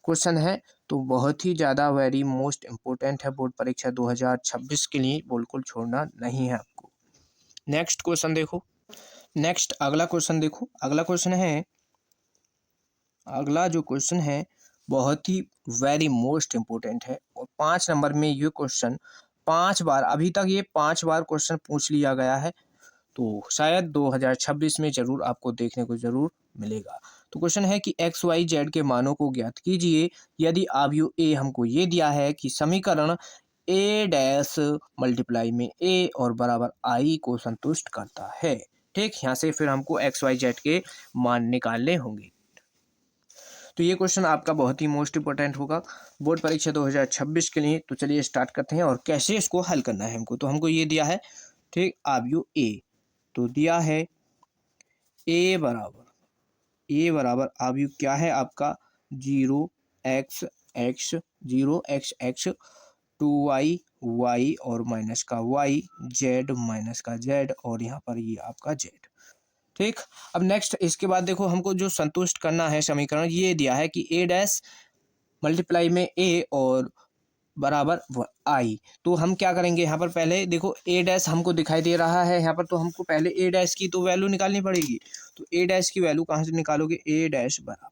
[SPEAKER 1] क्वेश्चन है, तो बहुत ही ज़्यादा वेरी मोस्ट इम्पोर्टेंट है बोर्ड परीक्षा 2026 के लिए, बिल्कुल छोड़ना नहीं है आपको। नेक्स्ट क्वेश्चन देखो, नेक्स्ट अगला क्वेश्चन देखो, अगला जो क्वेश्चन है बहुत ही वेरी मोस्ट इम्पोर्टेंट है, और 5 नंबर में ये क्वेश्चन 5 बार, अभी तक ये 5 बार क्वेश्चन पूछ लिया गया है, तो शायद 2026 में जरूर आपको देखने को जरूर मिलेगा। तो क्वेश्चन है कि एक्स वाई जेड के मानों को ज्ञात कीजिए यदि आव्यूह ए हमको ये दिया है कि समीकरण ए डैश मल्टीप्लाई में ए और बराबर आई को संतुष्ट करता है। ठीक, यहाँ से फिर हमको एक्स वाई जेड के मान निकालने होंगे। तो ये क्वेश्चन आपका बहुत ही मोस्ट इंपॉर्टेंट होगा बोर्ड परीक्षा 2026 के लिए। तो चलिए स्टार्ट करते हैं, और कैसे इसको हल करना है हमको। तो हमको ये दिया है, ठीक, आव्यूह ए, तो दिया है ए बराबर आव्यूह क्या है आपका 0x(x), 0x(x), 2y और माइनस का y, z माइनस का z, और यहाँ पर ये आपका z। ठीक, अब नेक्स्ट इसके बाद देखो हमको जो संतुष्ट करना है समीकरण, ये दिया है कि a डैश मल्टीप्लाई में a और बराबर आई। तो हम क्या करेंगे, यहाँ पर पहले देखो a डैश हमको दिखाई दे रहा है यहाँ पर, तो हमको पहले a डैश की तो वैल्यू निकालनी पड़ेगी। तो a डैश की वैल्यू कहाँ से निकालोगे, a डैश बराबर,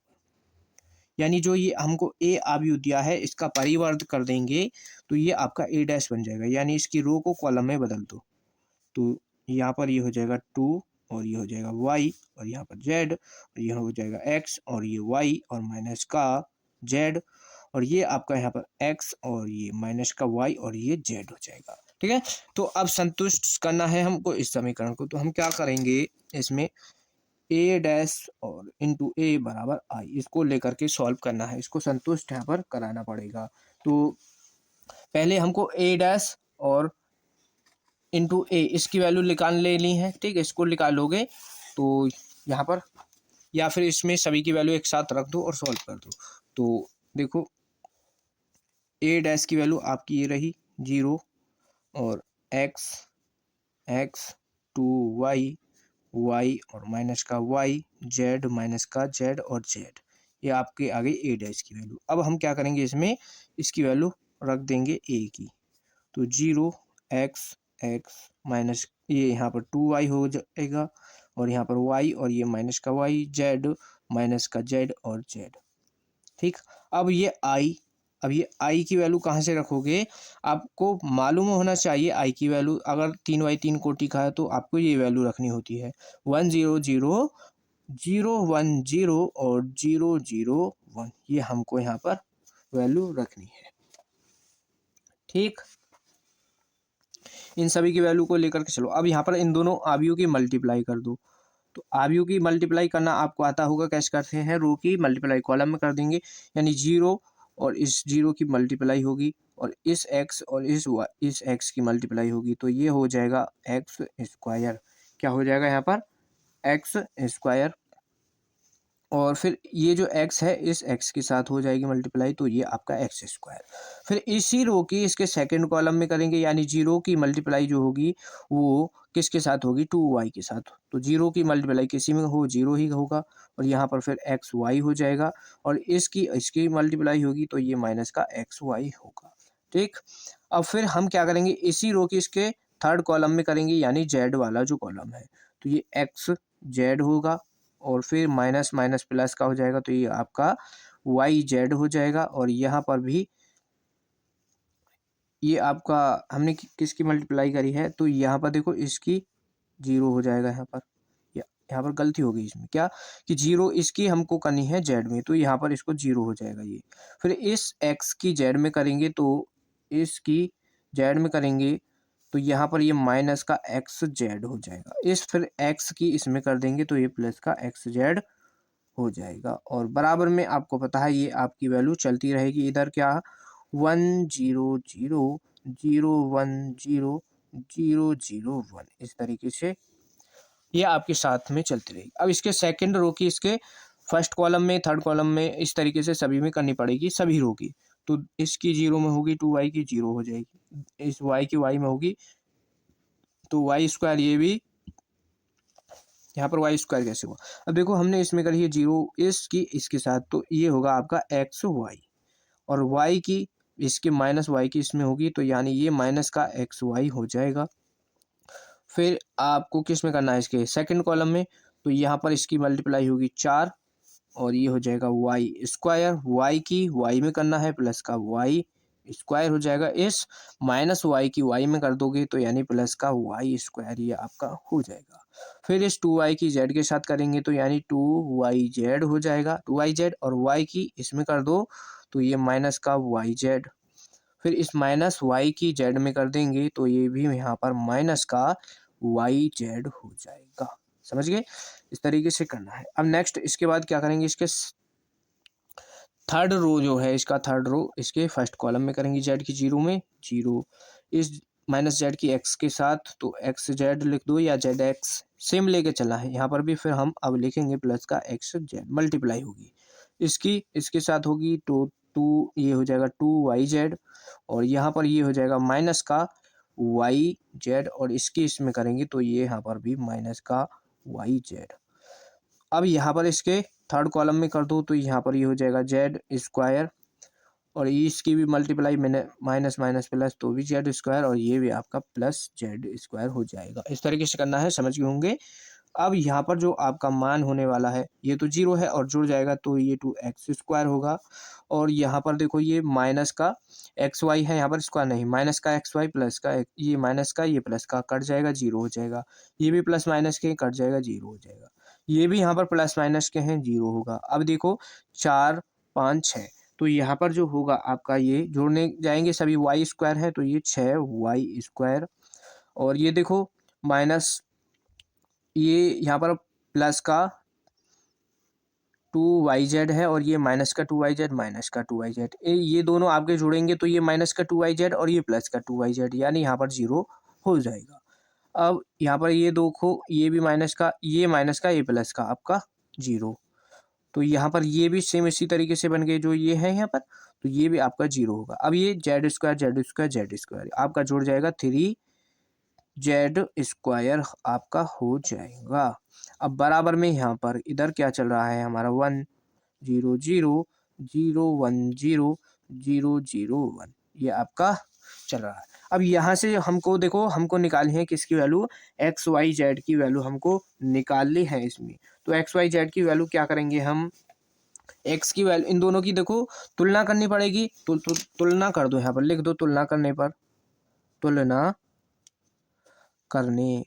[SPEAKER 1] यानी जो ये हमको a आव्यूह दिया है इसका परिवर्त कर देंगे, तो ये आपका a डैश बन जाएगा, यानी इसकी रो को कॉलम में बदल दो, तो यहाँ पर ये हो जाएगा 2 और ये हो जाएगा y, और यहाँ पर z, और यह हो जाएगा x और ये y और माइनस का z, और ये आपका यहाँ पर x और ये माइनस का y और ये z हो जाएगा। ठीक है, तो अब संतुष्ट करना है हमको इस समीकरण को, तो हम क्या करेंगे, इसमें a डैश और इंटू a बराबर i, इसको लेकर के सॉल्व करना है, इसको संतुष्ट यहाँ पर कराना पड़ेगा। तो पहले हमको a डैश और इंटू ए, इसकी वैल्यू निकाल लेनी है। ठीक है, इसको निकालोगे तो यहाँ पर, या फिर इसमें सभी की वैल्यू एक साथ रख दो और सॉल्व कर दो। तो देखो ए डैश की वैल्यू आपकी ये रही 0 और x 2y और माइनस का y, z माइनस का z और z, ये आपके आगे ए डैश की वैल्यू। अब हम क्या करेंगे, इसमें इसकी वैल्यू रख देंगे a की, तो 0x माइनस ये यहाँ पर 2y हो जाएगा, और यहाँ पर y और ये माइनस का y, z माइनस का z और z। ठीक, अब ये i की वैल्यू कहाँ से रखोगे, आपको मालूम होना चाहिए i की वैल्यू, अगर 3y 3 कोटि का है तो आपको ये वैल्यू रखनी होती है 1 0 0 0 1 0 और 0 0 1, ये हमको यहाँ पर वैल्यू रखनी है। ठीक, इन सभी की वैल्यू को लेकर के चलो। अब यहाँ पर इन दोनों आव्यूह की मल्टीप्लाई कर दो, तो आव्यूह की मल्टीप्लाई करना आपको आता होगा, कैसे करते हैं, रो की मल्टीप्लाई कॉलम में कर देंगे, यानी 0 और इस 0 की मल्टीप्लाई होगी, और इस x और इस x की मल्टीप्लाई होगी, तो ये हो जाएगा x², क्या हो जाएगा यहाँ पर x², और फिर ये जो x है इस x के साथ हो जाएगी मल्टीप्लाई, तो ये आपका x²। फिर इसी रो की इसके सेकंड कॉलम में करेंगे, यानी 0 की मल्टीप्लाई जो होगी वो किसके साथ होगी, 2y के साथ। तो 0 की मल्टीप्लाई किसी में हो 0 ही होगा, और यहाँ पर फिर xy हो जाएगा, और इसकी मल्टीप्लाई होगी तो ये माइनस का xy होगा। ठीक, अब फिर हम क्या करेंगे, इसी रो की इसके थर्ड कॉलम में करेंगे, यानी जेड वाला जो कॉलम है, तो ये एक्स जेड होगा, और फिर माइनस माइनस प्लस का हो जाएगा, तो ये आपका वाई जेड हो जाएगा। और यहाँ पर भी ये आपका हमने किसकी मल्टीप्लाई करी है, तो यहाँ पर देखो इसकी 0 हो जाएगा। यहाँ पर गलती हो गई इसमें, क्या कि 0 इसकी हमको करनी है जेड में, तो यहाँ पर इसको 0 हो जाएगा ये। फिर इस एक्स की जेड में करेंगे, तो इसकी जेड में करेंगे तो यहाँ पर ये माइनस का एक्स जेड हो जाएगा। फिर एक्स की इसमें कर देंगे तो ये प्लस का एक्स जेड हो जाएगा। और बराबर में आपको पता है ये आपकी वैल्यू चलती रहेगी। इधर क्या 1 0 0 0 1 0 0 0 1, इस तरीके से ये आपके साथ में चलती रहेगी। अब इसके सेकंड रो की इसके फर्स्ट कॉलम में, थर्ड कॉलम में, इस तरीके से सभी में करनी पड़ेगी, सभी रो की। तो इसकी 0 में होगी 2y की 0 हो जाएगी, इस y की y में होगी तो वाई स्क्वायर, ये भी यहाँ पर वाई स्क्वायर कैसे हुआ। अब देखो हमने इसमें करी है 0 इसकी इसके साथ, तो ये होगा आपका एक्स वाई, और y की इसके माइनस वाई की इसमें होगी, तो यानी ये माइनस का एक्स वाई हो जाएगा। फिर आपको किस में करना है, इसके सेकंड कॉलम में, तो यहाँ पर इसकी मल्टीप्लाई होगी 4, और ये हो जाएगा वाई स्क्वायर, वाई की वाई में करना है प्लस का वाई स्क्वायर हो जाएगा। इस माइनस वाई की वाई में कर दोगे तो यानी प्लस का वाई स्क्वायर, ये आपका हो जाएगा। फिर इस 2y की जेड के साथ करेंगे तो यानी 2y जेड हो जाएगा, 2y जेड, और y की इसमें कर दो तो ये माइनस का वाई जेड। फिर इस माइनस वाई की जेड में कर देंगे तो ये भी यहाँ पर माइनस का वाई जेड हो जाएगा। समझ गए, इस तरीके से करना है। अब नेक्स्ट इसके बाद क्या करेंगे, इसके थर्ड रो जो है, इसका थर्ड रो इसके फर्स्ट कॉलम में करेंगे, जेड की 0 में 0, इस माइनस जेड की एक्स के साथ, तो एक्स जेड लिख दो या जेड एक्स, सेम लेके चला है यहाँ पर भी। फिर हम अब लिखेंगे प्लस का एक्स जेड, मल्टीप्लाई होगी इसकी इसके साथ होगी, तो 2 ये हो जाएगा 2y जेड, और यहाँ पर ये हो जाएगा माइनस का वाई जेड, और इसकी इसमें करेंगे तो ये यहाँ पर भी माइनस का वाई जेड। अब यहाँ पर इसके थर्ड कॉलम में कर दो तो यहाँ पर ये हो जाएगा जेड स्क्वायर, और इसकी भी मल्टीप्लाई मैंने माइनस माइनस प्लस, तो भी जेड स्क्वायर, और ये भी आपका प्लस जेड स्क्वायर हो जाएगा। इस तरीके से करना है, समझ गए होंगे। अब यहाँ पर जो आपका मान होने वाला है ये तो 0 है, और जुड़ जाएगा तो ये 2x स्क्वायर होगा, और यहाँ पर देखो ये माइनस का एक्स वाई है, यहाँ पर स्क्वायर नहीं, माइनस का एक्स वाई प्लस का ये माइनस का ये प्लस का कट जाएगा 0 हो जाएगा, ये भी प्लस माइनस के कट जाएगा 0 हो जाएगा, ये भी यहाँ पर प्लस माइनस के हैं 0 होगा। अब देखो 4 5 6, तो यहाँ पर जो होगा आपका ये जोड़ने जाएंगे सभी वाई स्क्वायर है, तो ये 6y स्क्वायर, और ये देखो माइनस ये यहाँ पर प्लस का 2yz है, और ये माइनस का 2yz, माइनस का 2yz, ये दोनों आपके जुड़ेंगे तो ये माइनस का 2yz और ये प्लस का 2yz, यानी यहाँ पर 0 हो जाएगा। अब यहाँ पर ये देखो ये भी माइनस का, ये माइनस का, ये प्लस का आपका 0, तो यहाँ पर ये भी सेम इसी तरीके से बन गए जो ये है यहाँ पर, तो ये भी आपका 0 होगा। अब ये Z square Z square Z square आपका जुड़ जाएगा 3z स्क्वायर आपका हो जाएगा। अब बराबर में यहाँ पर इधर क्या चल रहा है हमारा 1 0 0 0 1 0 0 0 1, ये आपका चल रहा है। अब यहाँ से हमको देखो हमको निकालनी है किसकी वैल्यू, एक्स वाई जेड की वैल्यू हमको निकालनी है इसमें। तो एक्स वाई जेड की वैल्यू क्या करेंगे हम, एक्स की वैल्यू इन दोनों की देखो तुलना करनी पड़ेगी, तो तुलना कर दो, यहाँ पर लिख दो तुलना करने पर, तुलना करने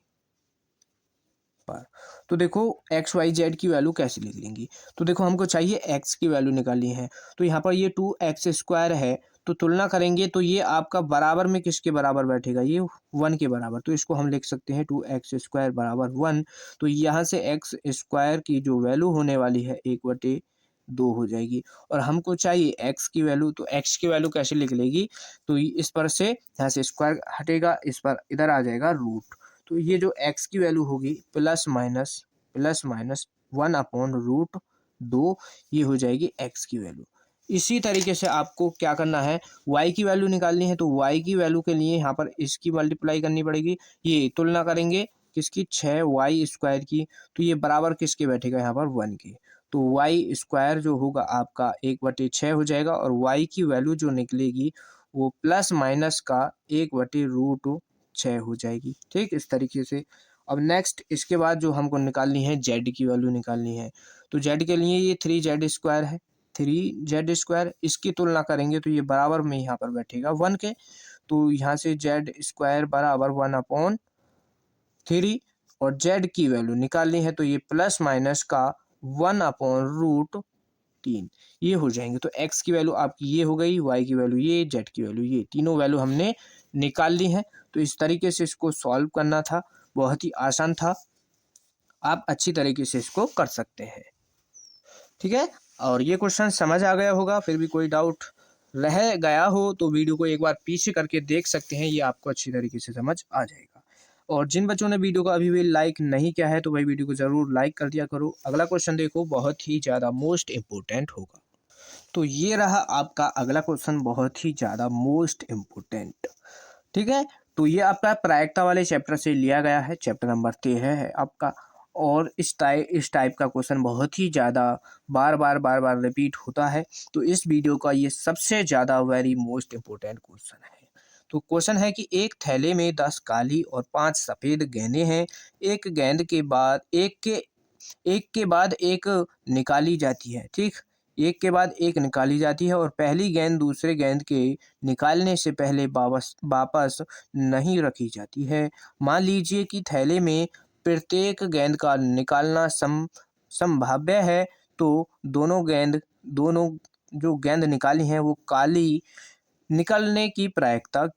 [SPEAKER 1] पर। तो देखो एक्स वाई जेड की वैल्यू कैसे लिख लेंगी, तो देखो हमको चाहिए एक्स की वैल्यू निकालनी है, तो यहाँ पर ये 2x स्क्वायर है, तो तुलना करेंगे तो ये आपका बराबर में किसके बराबर बैठेगा, ये 1 के बराबर, तो इसको हम लिख सकते हैं 2x स्क्वायर बराबर 1। तो यहाँ से एक्स स्क्वायर की जो वैल्यू होने वाली है 1/2 हो जाएगी, और हमको चाहिए x की वैल्यू, तो x की वैल्यू कैसे लिख लेगी, तो इस पर से यहाँ से स्क्वायर हटेगा, इस पर इधर आ जाएगा रूट, तो ये जो x की वैल्यू होगी प्लस माइनस 1/√2, ये हो जाएगी x की वैल्यू। इसी तरीके से आपको क्या करना है, y की वैल्यू निकालनी है, तो y की वैल्यू के लिए यहाँ पर इसकी मल्टीप्लाई करनी पड़ेगी, ये तुलना करेंगे किसकी, 6y² की। तो ये बराबर किसके बैठेगा यहाँ पर, 1 के। तो y² जो होगा आपका 1/6 हो जाएगा और y की वैल्यू जो निकलेगी वो प्लस माइनस का 1/√6 हो जाएगी। ठीक, इस तरीके से। अब नेक्स्ट इसके बाद जो हमको निकालनी है z की वैल्यू निकालनी है। तो z के लिए ये 3z² है, 3z²। इसकी तुलना करेंगे तो ये बराबर में यहाँ पर बैठेगा 1 के। तो यहाँ से z² बराबर 1/3 और z की वैल्यू निकालनी है तो ये प्लस माइनस का 1/√3 ये हो जाएंगे। तो x की वैल्यू आपकी ये हो गई, y की वैल्यू ये, z की वैल्यू ये, तीनों वैल्यू हमने निकाल ली है। तो इस तरीके से इसको सॉल्व करना था, बहुत ही आसान था, आप अच्छी तरीके से इसको कर सकते हैं। ठीक है, और ये क्वेश्चन समझ आ गया होगा। फिर भी कोई डाउट रह गया हो तो वीडियो को एक बार पीछे करके देख सकते हैं, ये आपको अच्छी तरीके से समझ आ जाएगा। और जिन बच्चों ने वीडियो को अभी भी लाइक नहीं किया है तो भाई वीडियो को ज़रूर लाइक कर दिया करो। अगला क्वेश्चन देखो, बहुत ही ज़्यादा मोस्ट इम्पोर्टेंट होगा। तो ये रहा आपका अगला क्वेश्चन, बहुत ही ज़्यादा मोस्ट इम्पोर्टेंट। ठीक है, तो ये आपका प्रायिकता वाले चैप्टर से लिया गया है, चैप्टर नंबर 13 है आपका। और इस टाइप का क्वेश्चन बहुत ही ज़्यादा बार बार रिपीट होता है। तो इस वीडियो का ये सबसे ज़्यादा वेरी मोस्ट इम्पोर्टेंट क्वेश्चन है। तो क्वेश्चन है कि एक थैले में 10 काली और 5 सफ़ेद गेंदें हैं। एक गेंद के बाद एक निकाली जाती है। ठीक, एक के बाद एक निकाली जाती है और पहली गेंद दूसरे गेंद के निकालने से पहले वापस नहीं रखी जाती है। मान लीजिए कि थैले में प्रत्येक गेंद का निकालना संभाव्य है। तो दोनों जो गेंद निकाली हैं वो काली निकलने की प्रायिकता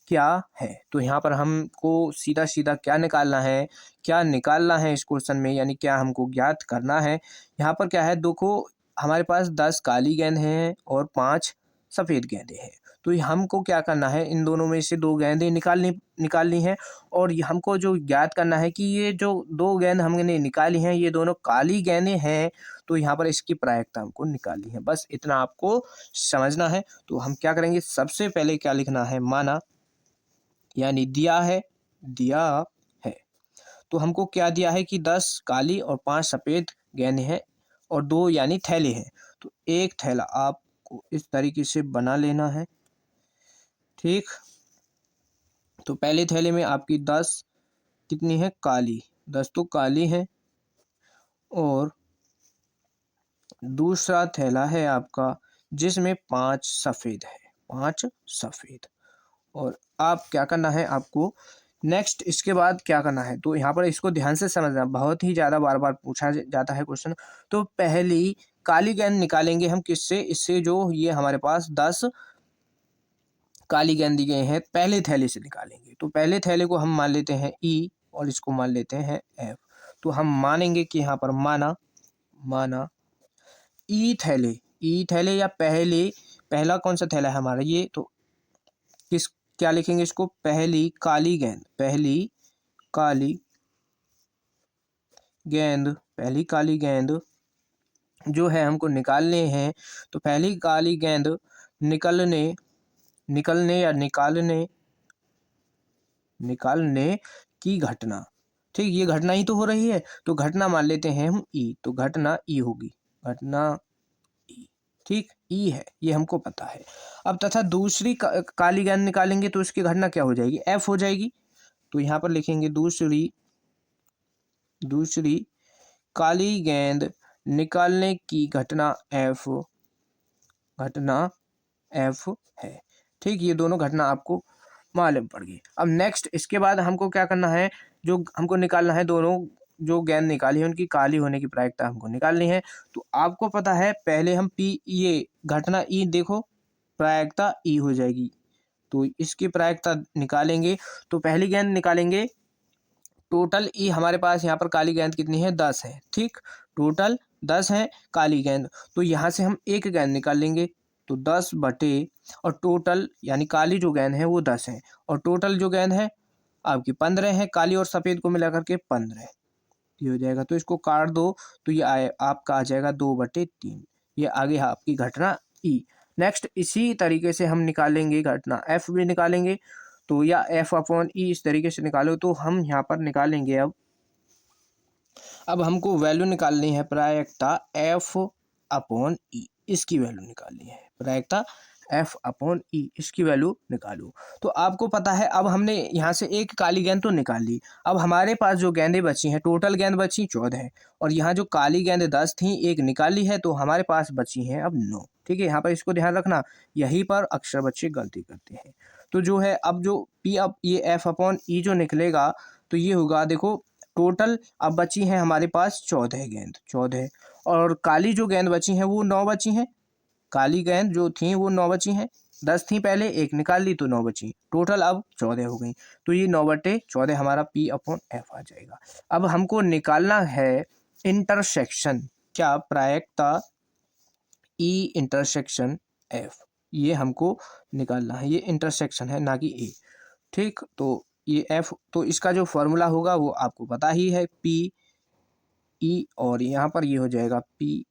[SPEAKER 1] क्या है। तो यहाँ पर हमको सीधा सीधा क्या निकालना है, क्या निकालना है इस क्वेश्चन में, यानी क्या हमको ज्ञात करना है। यहाँ पर क्या है, देखो हमारे पास 10 काली गेंद हैं और 5 सफ़ेद गेंदें हैं। तो ये हमको क्या करना है, इन दोनों में से 2 गेंदें निकालनी है। और ये हमको जो ज्ञात करना है कि ये जो 2 गेंद हमने निकाली हैं ये दोनों काली गेंदें हैं। तो यहाँ पर इसकी प्रायिकता हमको निकालनी है, बस इतना आपको समझना है। तो हम क्या करेंगे, सबसे पहले क्या लिखना है, माना यानी दिया है। तो हमको क्या दिया है कि 10 काली और 5 सफ़ेद गेंद हैं और 2 यानी थैले हैं। तो एक थैला आपको इस तरीके से बना लेना है। ठीक, तो पहले थैले में आपकी 10 कितनी है, काली, 10 तो काली है। और दूसरा थैला है आपका जिसमें 5 सफ़ेद है, 5 सफ़ेद। और आप क्या करना है आपको, नेक्स्ट इसके बाद क्या करना है, तो यहाँ पर इसको ध्यान से समझना, बहुत ही ज़्यादा बार बार पूछा जाता है क्वेश्चन। तो पहली काली गेंद निकालेंगे हम किससे, इससे जो ये हमारे पास 10 काली गेंद दी गई हैं पहले थैले से निकालेंगे। तो पहले थैले को हम मान लेते हैं ई और इसको मान लेते हैं एफ। तो हम मानेंगे कि यहाँ पर माना ई थैले या पहला कौन सा थैला है हमारा ये, तो क्या लिखेंगे इसको, पहली काली गेंद जो है हमको निकालने हैं। तो पहली काली गेंद निकालने की घटना। ठीक, ये घटना ही तो हो रही है, तो घटना मान लेते हैं हम ई। तो घटना ई होगी, घटना ई। ठीक, ई है, ये हमको पता है। अब तथा दूसरी काली गेंद निकालेंगे तो इसकी घटना क्या हो जाएगी, एफ हो जाएगी। तो यहाँ पर लिखेंगे दूसरी काली गेंद निकालने की घटना एफ है। ठीक, ये दोनों घटना आपको मालूम पड़ गई। अब नेक्स्ट इसके बाद हमको क्या करना है, जो हमको निकालना है, दोनों जो गेंद निकाली है उनकी काली होने की प्रायिकता हमको निकालनी है। तो आपको पता है पहले हम ये घटना ई, देखो प्रायिकता ई हो जाएगी। तो इसकी प्रायिकता निकालेंगे तो पहली गेंद निकालेंगे, टोटल ई हमारे पास यहाँ पर काली गेंद कितनी है, 10 है। ठीक, टोटल 10 है काली गेंद। तो यहाँ से हम एक गेंद निकाल लेंगे, तो 10 बटे, और टोटल यानी काली जो गेंद है वो 10 है और टोटल जो गेंद है आपकी 15 है, काली और सफ़ेद को मिला करके 15 ये हो जाएगा। तो इसको काट दो तो ये आपका आ जाएगा 2/3। ये आगे आपकी घटना ई। नेक्स्ट इसी तरीके से हम निकालेंगे घटना एफ भी निकालेंगे। तो या एफ अपॉन ई इस तरीके से निकालो। तो हम यहाँ पर निकालेंगे अब हमको वैल्यू निकालनी है प्रायिकता एफ अपॉन ई, इसकी वैल्यू निकालनी है प्रायिकता एफ अपॉन ई, इसकी वैल्यू निकालो। तो आपको पता है अब हमने यहाँ से एक काली गेंद तो निकाल ली। अब हमारे पास जो गेंदें बची हैं, टोटल गेंद बची 14 है और यहाँ जो काली गेंद 10 थी, एक निकाली है तो हमारे पास बची हैं अब 9। ठीक है, यहाँ पर इसको ध्यान रखना, यहीं पर अक्सर बच्चे गलती करते हैं। तो जो है अब जो पी अब ये एफ अपॉन ई जो निकलेगा तो ये होगा, देखो टोटल अब बची हैं हमारे पास 14 गेंद, 14 और काली जो गेंद बची हैं वो 9 बची हैं। काली गेंद जो थी वो 9 बची हैं, 10 थी पहले, एक निकाल ली तो 9 बची, टोटल अब 14 हो गई। तो ये 9/14 हमारा पी अपॉन एफ आ जाएगा। अब हमको निकालना है इंटरसेक्शन, क्या प्रायिकता ई इंटरसेक्शन एफ, ये हमको निकालना है। ये इंटरसेक्शन है ना कि ए। ठीक, तो ये एफ, तो इसका जो फॉर्मूला होगा वो आपको पता ही है, पी ई और यहाँ पर ये हो जाएगा पी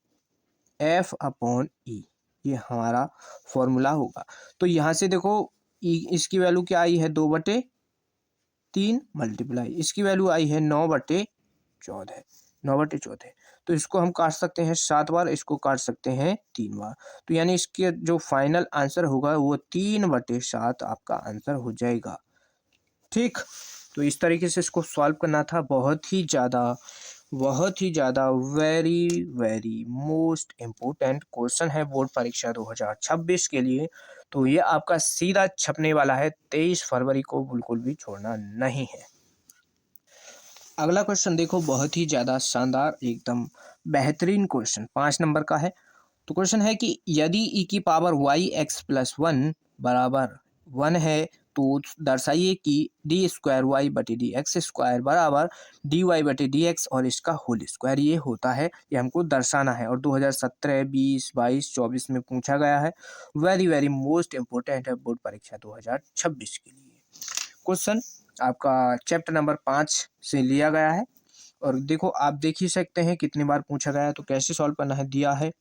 [SPEAKER 1] एफ अपॉन ई, ये हमारा फॉर्मूला होगा। तो यहाँ से देखो ई इसकी वैल्यू क्या आई है, 2/3 मल्टीप्लाई इसकी वैल्यू आई है 9/14, 9/14। तो इसको हम काट सकते हैं 7 बार, इसको काट सकते हैं 3 बार। तो यानी इसके जो फाइनल आंसर होगा वो 3/7 आपका आंसर हो जाएगा। ठीक, तो इस तरीके से इसको सॉल्व करना था। बहुत ही ज़्यादा very very most important question है बोर्ड परीक्षा 2026 के लिए। तो ये आपका सीधा छपने वाला है 23 फरवरी को, बिल्कुल भी छोड़ना नहीं है। अगला क्वेश्चन देखो, बहुत ही ज़्यादा शानदार, एकदम बेहतरीन क्वेश्चन 5 नंबर का है। तो क्वेश्चन है कि यदि ई की पावर वाई एक्स प्लस 1 बराबर 1 है तो दर्शाइए कि डी स्क्वायर वाई बटे डी एक्स स्क्वायर बराबर डी वाई बटे डी एक्स और इसका होल स्क्वायर ये होता है, ये हमको दर्शाना है। और 2017, 20, 22, 24 में पूछा गया है। वेरी वेरी मोस्ट इम्पोर्टेंट है बोर्ड परीक्षा 2026 के लिए। क्वेश्चन आपका चैप्टर नंबर 5 से लिया गया है और देखो आप देख ही सकते हैं कितनी बार पूछा गया है। तो कैसे सॉल्व करना है, दिया है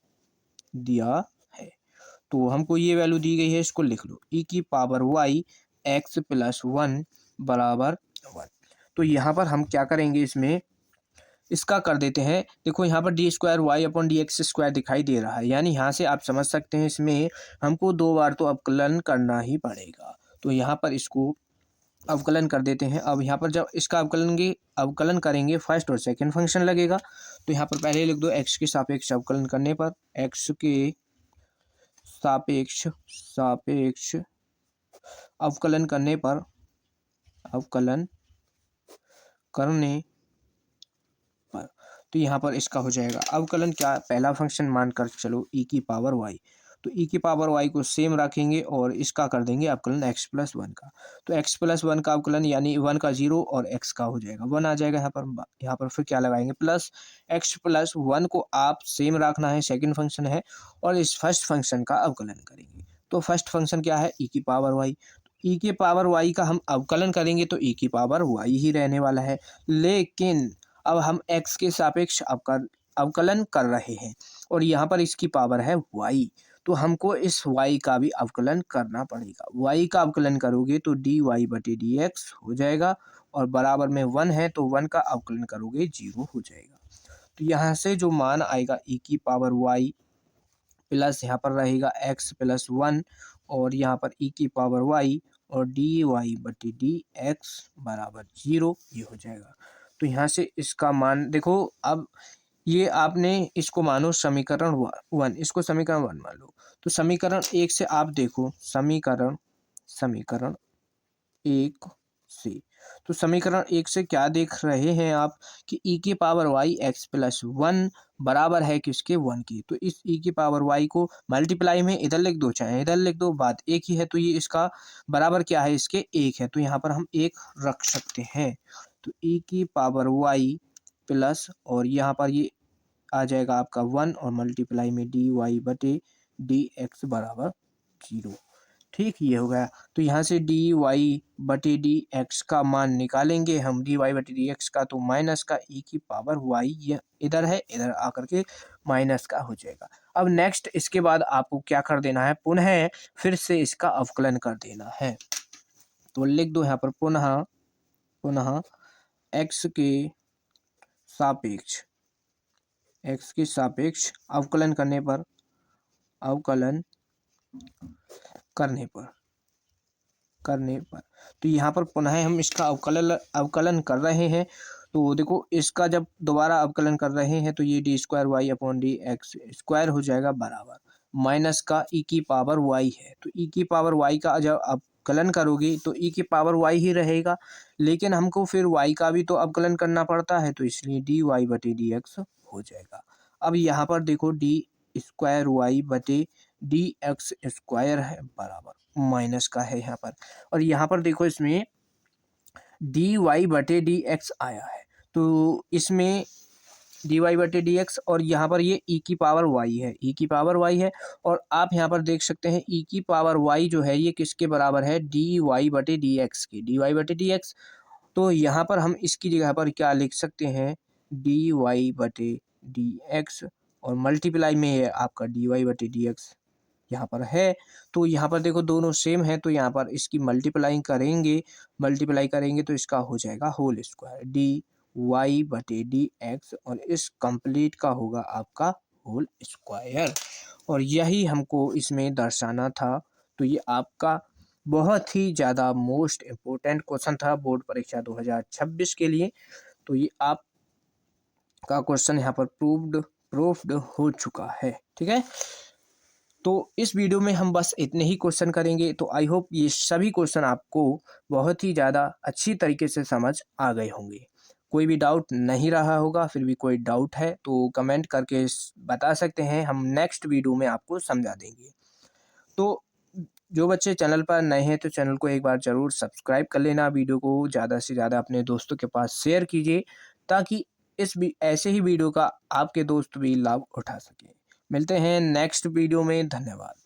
[SPEAKER 1] तो हमको ये वैल्यू दी गई है, इसको लिख लो, ई की पावर वाई एक्स प्लस 1 बराबर 1। तो यहाँ पर हम क्या करेंगे, इसमें इसका कर देते हैं। देखो यहाँ पर D square Y upon D X square दिखाई दे रहा है, यानी यहाँ से आप समझ सकते हैं इसमें हमको 2 बार तो अवकलन करना ही पड़ेगा। तो यहाँ पर इसको अवकलन कर देते हैं। अब यहाँ पर जब इसका अवकलन करेंगे फर्स्ट और सेकंड फंक्शन लगेगा। तो यहाँ पर पहले लिख दो, एक्स के सापेक्ष अवकलन करने पर, एक्स के सापेक्ष अवकलन करने पर, तो यहाँ पर इसका हो जाएगा अवकलन क्या, पहला फंक्शन मानकर चलो ई की पावर वाई। तो ई की पावर वाई को सेम रखेंगे और इसका कर देंगे अवकलन एक्स प्लस 1 का। तो एक्स प्लस 1 का अवकलन यानी 1 का 0 और एक्स का हो जाएगा 1 आ जाएगा। यहाँ पर फिर क्या लगाएंगे, प्लस एक्स प्लस 1 को आप सेम रखना है, सेकंड फंक्शन है, और इस फर्स्ट फंक्शन का अवकलन करेंगे। तो फर्स्ट फंक्शन क्या है, ई की पावर वाई। ई की पावर वाई का हम अवकलन करेंगे तो ई की पावर वाई ही रहने वाला है। लेकिन अब हम x के सापेक्ष अवकलन कर रहे हैं और यहाँ पर इसकी पावर है y, तो हमको इस y का भी अवकलन करना पड़ेगा। y का अवकलन करोगे तो dy बटे dx हो जाएगा और बराबर में 1 है तो 1 का अवकलन करोगे 0 हो जाएगा। तो यहाँ से जो मान आएगा e की पावर y प्लस यहाँ पर रहेगा x प्लस 1 और यहाँ पर e की पावर y और dy बटे dx बराबर 0, ये हो जाएगा। तो यहाँ से इसका मान देखो, अब ये आपने इसको मानो समीकरण 1, इसको समीकरण 1 मान लो। तो समीकरण 1 से आप देखो, समीकरण 1 से, तो समीकरण 1 से क्या देख रहे हैं आप कि ई की पावर वाई एक्स प्लस 1 बराबर है किसके, 1 की। तो इस ई की पावर वाई को मल्टीप्लाई में इधर लिख दो चाहे इधर लिख दो, बात एक ही है। तो ये इसका बराबर क्या है, इसके 1 है, तो यहाँ पर हम 1 रख सकते हैं। तो ई की पावर वाई प्लस और यहाँ पर ये आ जाएगा आपका 1 और मल्टीप्लाई में डी वाई बटे डी एक्स बराबर 0। ठीक, ये हो गया। तो यहाँ से डी वाई बटे डी एक्स का मान निकालेंगे हम, डी वाई बटे डी एक्स का, तो माइनस का ई की पावर वाई, ये इधर है, इधर आकर के माइनस का हो जाएगा। अब नेक्स्ट इसके बाद आपको क्या कर देना है, पुनः फिर से इसका अवकलन कर देना है। तो लिख दो यहाँ पर पुनः एक्स के सापेक्ष अवकलन करने पर तो यहाँ पर पुनः हम इसका अवकलन कर रहे हैं। तो देखो इसका जब दोबारा अवकलन कर रहे हैं तो ये D square Y upon D X square हो जाएगा बराबर माइनस का ई की पावर वाई है। तो ई की पावर वाई का जब अवकलन करोगे तो ई की पावर वाई ही रहेगा, लेकिन हमको फिर वाई का भी तो अवकलन करना पड़ता है, तो इसलिए डी वाई बटे डी एक्स हो जाएगा। अब यहाँ पर देखो डी स्क्वायर वाई बटे डी एक्स स्क्वायर है बराबर माइनस का है यहाँ पर, और यहाँ पर देखो इसमें डी वाई बटे डी एक्स आया है, तो इसमें डी वाई बटे डी एक्स और यहाँ पर ये ई की पावर वाई है, और आप यहाँ पर देख सकते हैं ई की पावर वाई जो है ये किसके बराबर है, डी वाई बटे डी एक्स की, डी वाई बटे डी एक्स। तो यहाँ पर हम इसकी जगह पर क्या लिख सकते हैं, डी वाई बटे डी एक्स और मल्टीप्लाई में है आपका डी वाई बटे डी एक्स यहाँ पर है। तो यहाँ पर देखो दोनों सेम है, तो यहाँ पर इसकी मल्टीप्लाई करेंगे तो इसका हो जाएगा होल स्क्वायर डी वाई बटे डी एक्स, और इस कंप्लीट का होगा आपका होल स्क्वायर, और यही हमको इसमें दर्शाना था। तो ये आपका बहुत ही ज़्यादा मोस्ट इम्पोर्टेंट क्वेश्चन था बोर्ड परीक्षा 2026 के लिए। तो ये आपका क्वेश्चन यहाँ पर प्रूव्ड हो चुका है, ठीक है। तो इस वीडियो में हम बस इतने ही क्वेश्चन करेंगे। तो आई होप ये सभी क्वेश्चन आपको बहुत ही ज़्यादा अच्छी तरीके से समझ आ गए होंगे। कोई भी डाउट नहीं रहा होगा, फिर भी कोई डाउट है तो कमेंट करके बता सकते हैं, हम नेक्स्ट वीडियो में आपको समझा देंगे। तो जो बच्चे चैनल पर नए हैं तो चैनल को एक बार ज़रूर सब्सक्राइब कर लेना, वीडियो को ज़्यादा से ज़्यादा अपने दोस्तों के पास शेयर कीजिए, ताकि ऐसे ही वीडियो का आपके दोस्त भी लाभ उठा सकें। मिलते हैं नेक्स्ट वीडियो में, धन्यवाद।